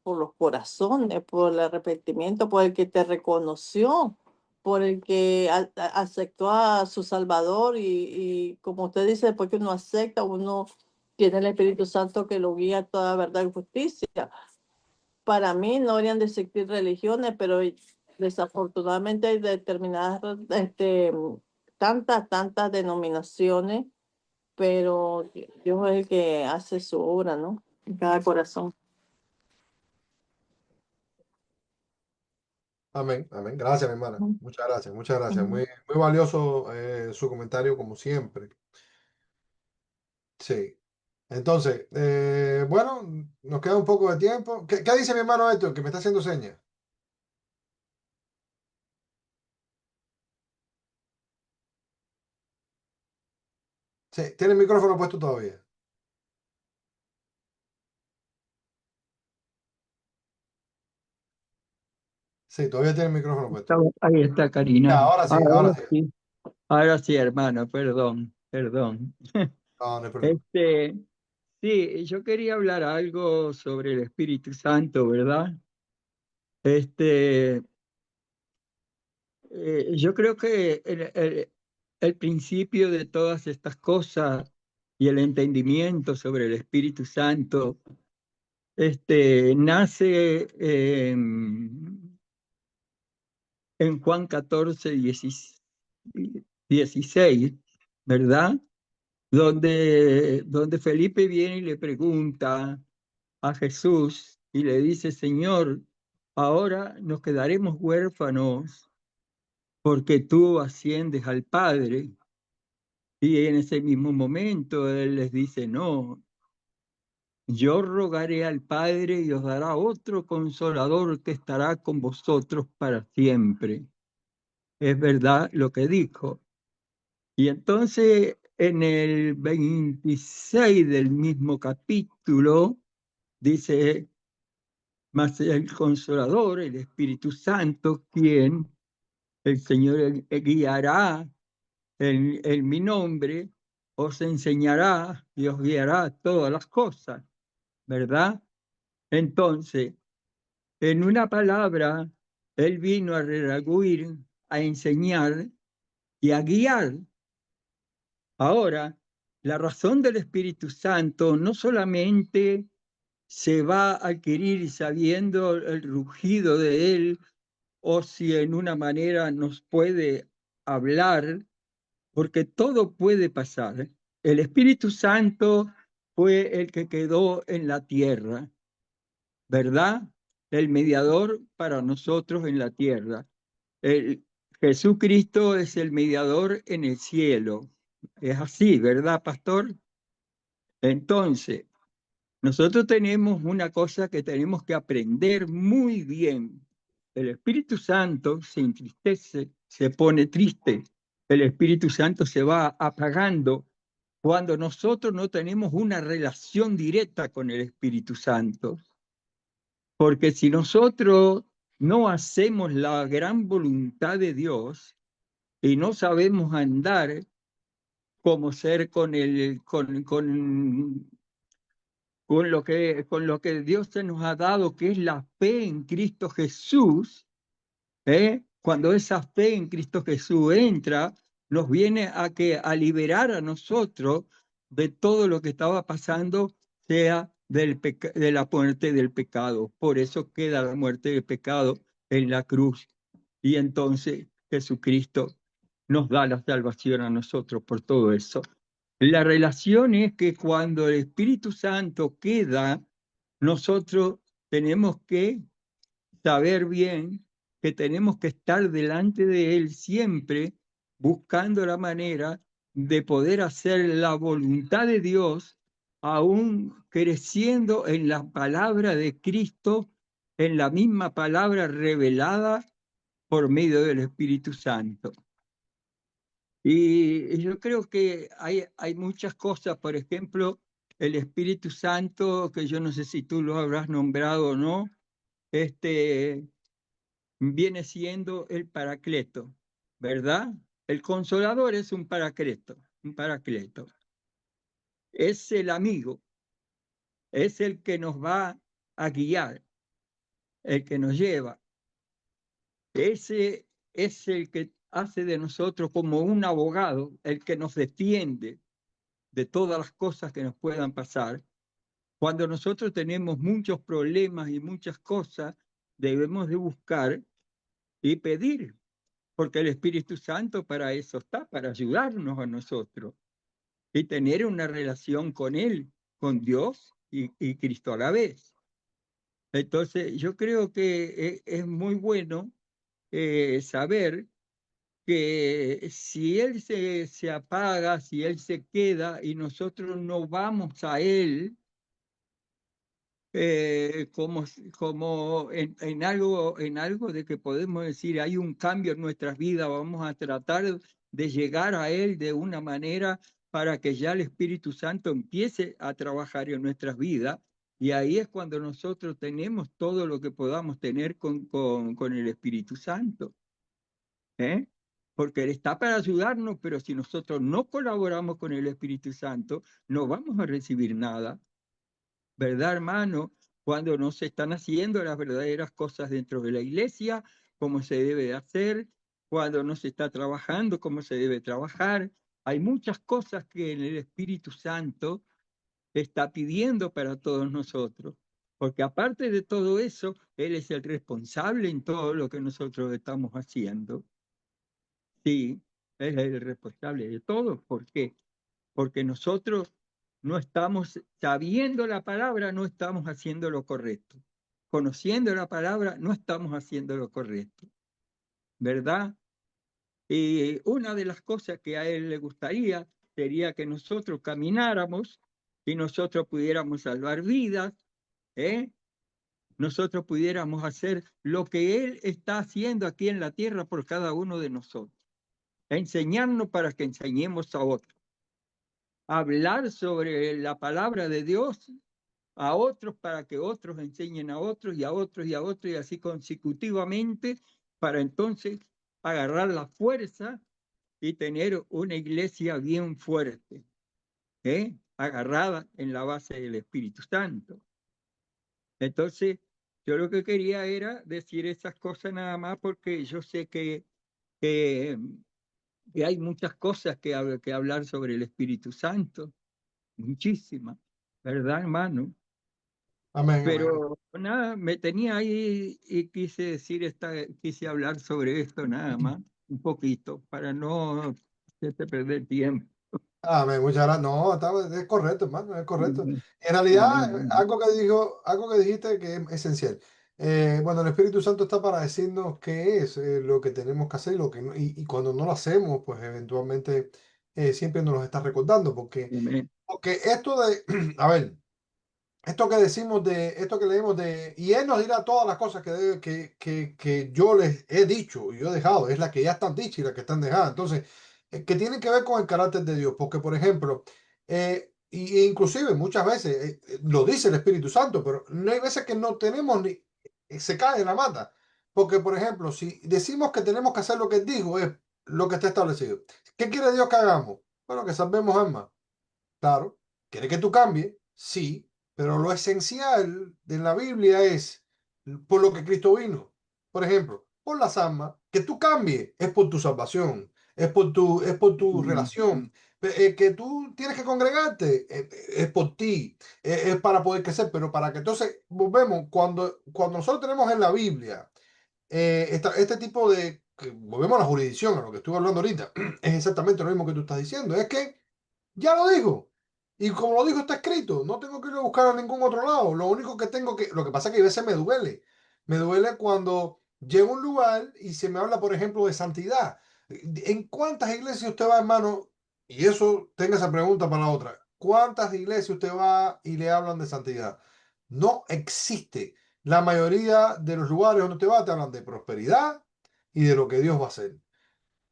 por los corazones, por el arrepentimiento, por el que te reconoció, por el que aceptó a su Salvador y como usted dice, después que uno acepta, uno tiene el Espíritu Santo que lo guía a toda verdad y justicia. Para mí no deberían de existir religiones, pero desafortunadamente hay determinadas, tantas denominaciones, pero Dios es el que hace su obra, ¿no? En cada corazón. Amén, amén. Gracias, mi hermana. Ujú. Muchas gracias, muchas gracias. Ujú. Muy, muy valioso su comentario, como siempre. Sí. Entonces, bueno, nos queda un poco de tiempo. ¿Qué dice mi hermano Héctor, que me está haciendo señas? Sí, tiene el micrófono puesto todavía. Sí, todavía tiene el micrófono puesto. Ahí está, Ya, Karina. ahora sí, ahora sí. Ahora sí, hermano, perdón. No, no hay problema. Sí, yo quería hablar algo sobre el Espíritu Santo, ¿verdad? Este, yo creo que el principio de todas estas cosas y el entendimiento sobre el Espíritu Santo, nace en Juan 14, 16, ¿verdad? Donde Felipe viene y le pregunta a Jesús y le dice, Señor, ahora nos quedaremos huérfanos porque tú asciendes al Padre. Y en ese mismo momento él les dice, no, yo rogaré al Padre y os dará otro consolador que estará con vosotros para siempre. Es verdad lo que dijo. Y entonces en el 26 del mismo capítulo dice, mas el Consolador, el Espíritu Santo, quien el Señor guiará en mi nombre, os enseñará y os guiará todas las cosas, ¿verdad? Entonces, en una palabra, Él vino a redarguir, a enseñar y a guiar. Ahora, la razón del Espíritu Santo no solamente se va a adquirir sabiendo el rugido de Él, o si en una manera nos puede hablar, porque todo puede pasar. El Espíritu Santo fue el que quedó en la tierra, ¿verdad? El mediador para nosotros en la tierra. El, Jesucristo es el mediador en el cielo. Es así, ¿verdad, pastor? Entonces, nosotros tenemos una cosa que tenemos que aprender muy bien. El Espíritu Santo se entristece, se pone triste. El Espíritu Santo se va apagando cuando nosotros no tenemos una relación directa con el Espíritu Santo. Porque si nosotros no hacemos la gran voluntad de Dios y no sabemos andar como ser con lo que Dios se nos ha dado, que es la fe en Cristo Jesús, cuando esa fe en Cristo Jesús entra, nos viene a liberar a nosotros de todo lo que estaba pasando, sea de la muerte del pecado. Por eso queda la muerte del pecado en la cruz. Y entonces Jesucristo nos da la salvación a nosotros por todo eso. La relación es que cuando el Espíritu Santo queda, nosotros tenemos que saber bien que tenemos que estar delante de Él siempre buscando la manera de poder hacer la voluntad de Dios, aún creciendo en la palabra de Cristo, en la misma palabra revelada por medio del Espíritu Santo. Y yo creo que hay muchas cosas, por ejemplo, el Espíritu Santo, que yo no sé si tú lo habrás nombrado o no, viene siendo el Paracleto, ¿verdad? El Consolador es un Paracleto, un Paracleto. Es el amigo, es el que nos va a guiar. el que nos lleva. Ese es el que hace de nosotros como un abogado, el que nos defiende de todas las cosas que nos puedan pasar. Cuando nosotros tenemos muchos problemas y muchas cosas, debemos de buscar y pedir, porque el Espíritu Santo para eso está, para ayudarnos a nosotros y tener una relación con Él, con Dios y Cristo a la vez. Entonces, yo creo que es muy bueno saber que si Él se apaga, si Él se queda y nosotros no vamos a Él, como en algo de que podemos decir hay un cambio en nuestras vidas, vamos a tratar de llegar a Él de una manera para que ya el Espíritu Santo empiece a trabajar en nuestras vidas, y ahí es cuando nosotros tenemos todo lo que podamos tener con el Espíritu Santo. Porque Él está para ayudarnos, pero si nosotros no colaboramos con el Espíritu Santo, no vamos a recibir nada. ¿Verdad, hermano? Cuando no se están haciendo las verdaderas cosas dentro de la iglesia, como se debe de hacer, cuando no se está trabajando como se debe trabajar. Hay muchas cosas que el Espíritu Santo está pidiendo para todos nosotros, porque aparte de todo eso, Él es el responsable en todo lo que nosotros estamos haciendo. Sí, Él es el responsable de todo. ¿Por qué? Porque nosotros no estamos sabiendo la palabra, no estamos haciendo lo correcto. Conociendo la palabra, no estamos haciendo lo correcto. ¿Verdad? Y una de las cosas que a Él le gustaría sería que nosotros camináramos y nosotros pudiéramos salvar vidas, nosotros pudiéramos hacer lo que Él está haciendo aquí en la tierra por cada uno de nosotros. Enseñarnos para que enseñemos a otros. Hablar sobre la palabra de Dios a otros para que otros enseñen a otros y a otros y a otros, y así consecutivamente, para entonces agarrar la fuerza y tener una iglesia bien fuerte, agarrada en la base del Espíritu Santo. Entonces, yo lo que quería era decir esas cosas nada más, porque yo sé que hay muchas cosas que hablar sobre el Espíritu Santo, muchísimas, ¿verdad, hermano? Amén, amén. Pero nada, me tenía ahí y quise hablar sobre esto nada más, un poquito, para no hacerte perder tiempo. Amén, muchas gracias. No, es correcto, hermano, es correcto. En realidad, algo que dijiste que es esencial. Bueno, el Espíritu Santo está para decirnos qué es lo que tenemos que hacer y lo que no, y cuando no lo hacemos, pues eventualmente siempre nos lo está recordando, porque esto de, a ver, esto que decimos esto que leemos y Él nos dirá todas las cosas que yo les he dicho y yo he dejado, es la que ya están dichas y las que están dejadas. Entonces, que tienen que ver con el carácter de Dios, porque por ejemplo, inclusive muchas veces lo dice el Espíritu Santo, pero no hay veces que no tenemos ni, se cae de la mata, porque por ejemplo, si decimos que tenemos que hacer lo que Él dijo, es lo que está establecido. ¿Qué quiere Dios que hagamos? Bueno, que salvemos almas. Claro, ¿quiere que tú cambies? Sí, pero lo esencial de la Biblia es por lo que Cristo vino. Por ejemplo, por las almas, que tú cambies es por tu salvación, es por tu relación. Que tú tienes que congregarte es por ti, es para poder crecer, pero para que entonces volvemos, cuando nosotros tenemos en la Biblia este tipo que volvemos a la jurisdicción, a lo que estuve hablando ahorita, es exactamente lo mismo que tú estás diciendo, es que ya lo dijo. Y como lo dijo, está escrito. No tengo que ir a buscar a ningún otro lado. Lo único que tengo que... Lo que pasa es que a veces me duele. Me duele cuando llego a un lugar y se me habla, por ejemplo, de santidad. ¿En cuántas iglesias usted va, hermano? Y eso, tenga esa pregunta para la otra. ¿Cuántas iglesias usted va y le hablan de santidad? No existe. La mayoría de los lugares donde usted va te hablan de prosperidad y de lo que Dios va a hacer.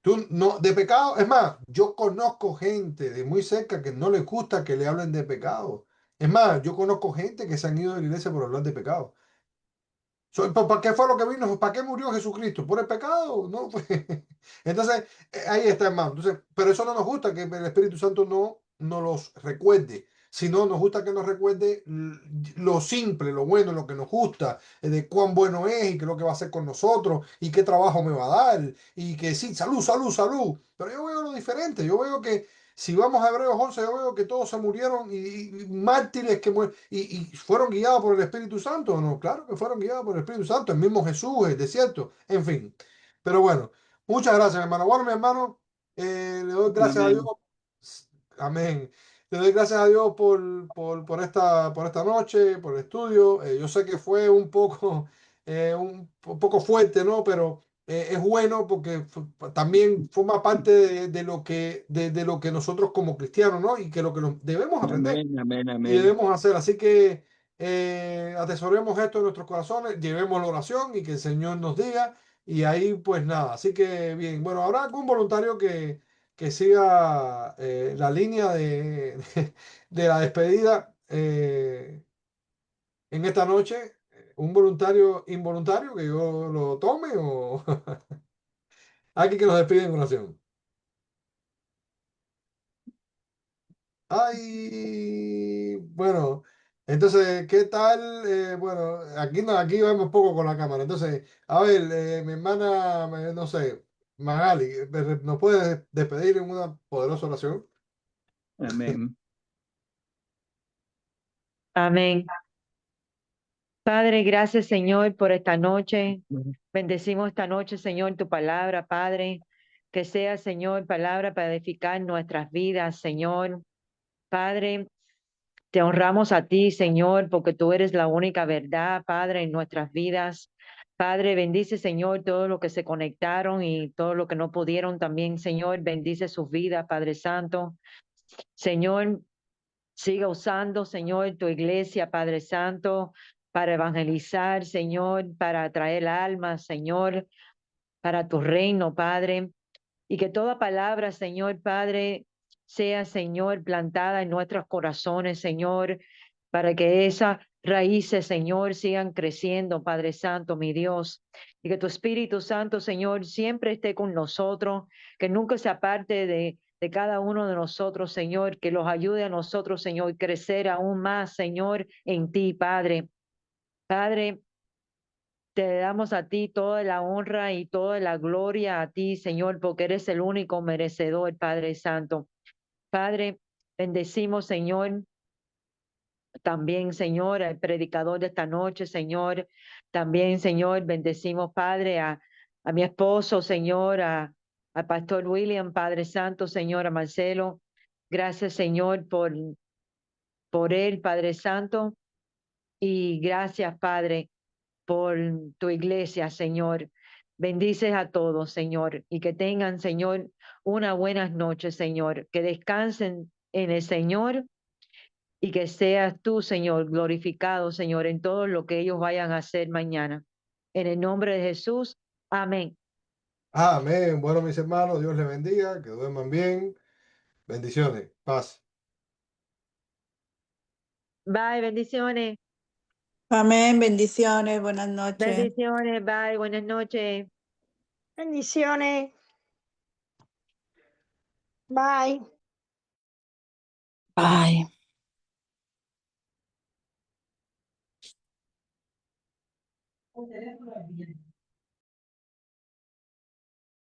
Tú no, de pecado, es más, yo conozco gente de muy cerca que no les gusta que le hablen de pecado. Es más, yo conozco gente que se han ido de la iglesia por hablar de pecado. ¿Para qué fue lo que vino? ¿Para qué murió Jesucristo? ¿Por el pecado? No, pues. Entonces, ahí está, hermano. Entonces, pero eso no nos gusta, que el Espíritu Santo no los recuerde. sino nos gusta que nos recuerde lo simple, lo bueno, lo que nos gusta, de cuán bueno es y qué es lo que va a hacer con nosotros y qué trabajo me va a dar y que sí, salud, salud, salud. Pero yo veo lo diferente, yo veo que si vamos a Hebreos 11, yo veo que todos se murieron y mártires que y fueron guiados por el Espíritu Santo, ¿o no? Claro que fueron guiados por el Espíritu Santo, el mismo Jesús, el desierto, en fin. Pero bueno, muchas gracias, hermano. Bueno, mi hermano, le doy gracias a Dios. Amén. Amén. Le doy gracias a Dios por esta noche, por el estudio. Yo sé que fue un poco, un poco fuerte, ¿no? Pero es bueno porque también forma parte de lo que nosotros como cristianos, ¿no? Y que lo que debemos aprender Amén, amén, y amén. debemos hacer. Así que atesoremos esto en nuestros corazones, llevemos la oración y que el Señor nos diga. Y ahí, pues nada. Así que bien, bueno, habrá algún voluntario que siga la línea de la despedida en esta noche. Un voluntario involuntario que yo lo tome o alguien que nos despide en oración. Ay, bueno, entonces, ¿qué tal? Bueno, aquí vamos poco con la cámara. Entonces, a ver, mi hermana, no sé, Magali, ¿nos puedes despedir en una poderosa oración? Amén. Amén. Padre, gracias, Señor, por esta noche. Bendecimos esta noche, Señor, tu palabra, Padre. Que sea, Señor, palabra para edificar nuestras vidas, Señor. Padre, te honramos a ti, Señor, porque tú eres la única verdad, Padre, en nuestras vidas. Padre, bendice, Señor, todo lo que se conectaron y todo lo que no pudieron también, Señor. Bendice sus vidas, Padre Santo. Señor, siga usando, Señor, tu iglesia, Padre Santo, para evangelizar, Señor, para atraer almas, Señor, para tu reino, Padre. Y que toda palabra, Señor Padre, sea, Señor, plantada en nuestros corazones, Señor, para que esas raíces, Señor, sigan creciendo, Padre Santo, mi Dios. Y que tu Espíritu Santo, Señor, siempre esté con nosotros, que nunca se aparte de cada uno de nosotros, Señor, que los ayude a nosotros, Señor, crecer aún más, Señor, en ti, Padre. Padre, te damos a ti toda la honra y toda la gloria a ti, Señor, porque eres el único merecedor, Padre Santo. Padre, bendecimos, Señor, también, Señor, al predicador de esta noche, Señor. También, Señor, bendecimos, Padre, a mi esposo, Señor, al Pastor William, Padre Santo, Señor, a Marcelo. Gracias, Señor, por él, Padre Santo. Y gracias, Padre, por tu iglesia, Señor. Bendices a todos, Señor, y que tengan, Señor, unas buenas noches, Señor. Que descansen en el Señor y que seas tú, Señor, glorificado, Señor, en todo lo que ellos vayan a hacer mañana. En el nombre de Jesús, amén. Amén. Bueno, mis hermanos, Dios les bendiga, que duerman bien. Bendiciones. Paz. Bye, bendiciones. Amén, bendiciones, buenas noches. Bendiciones, bye, buenas noches. Bendiciones. Bye. Bye.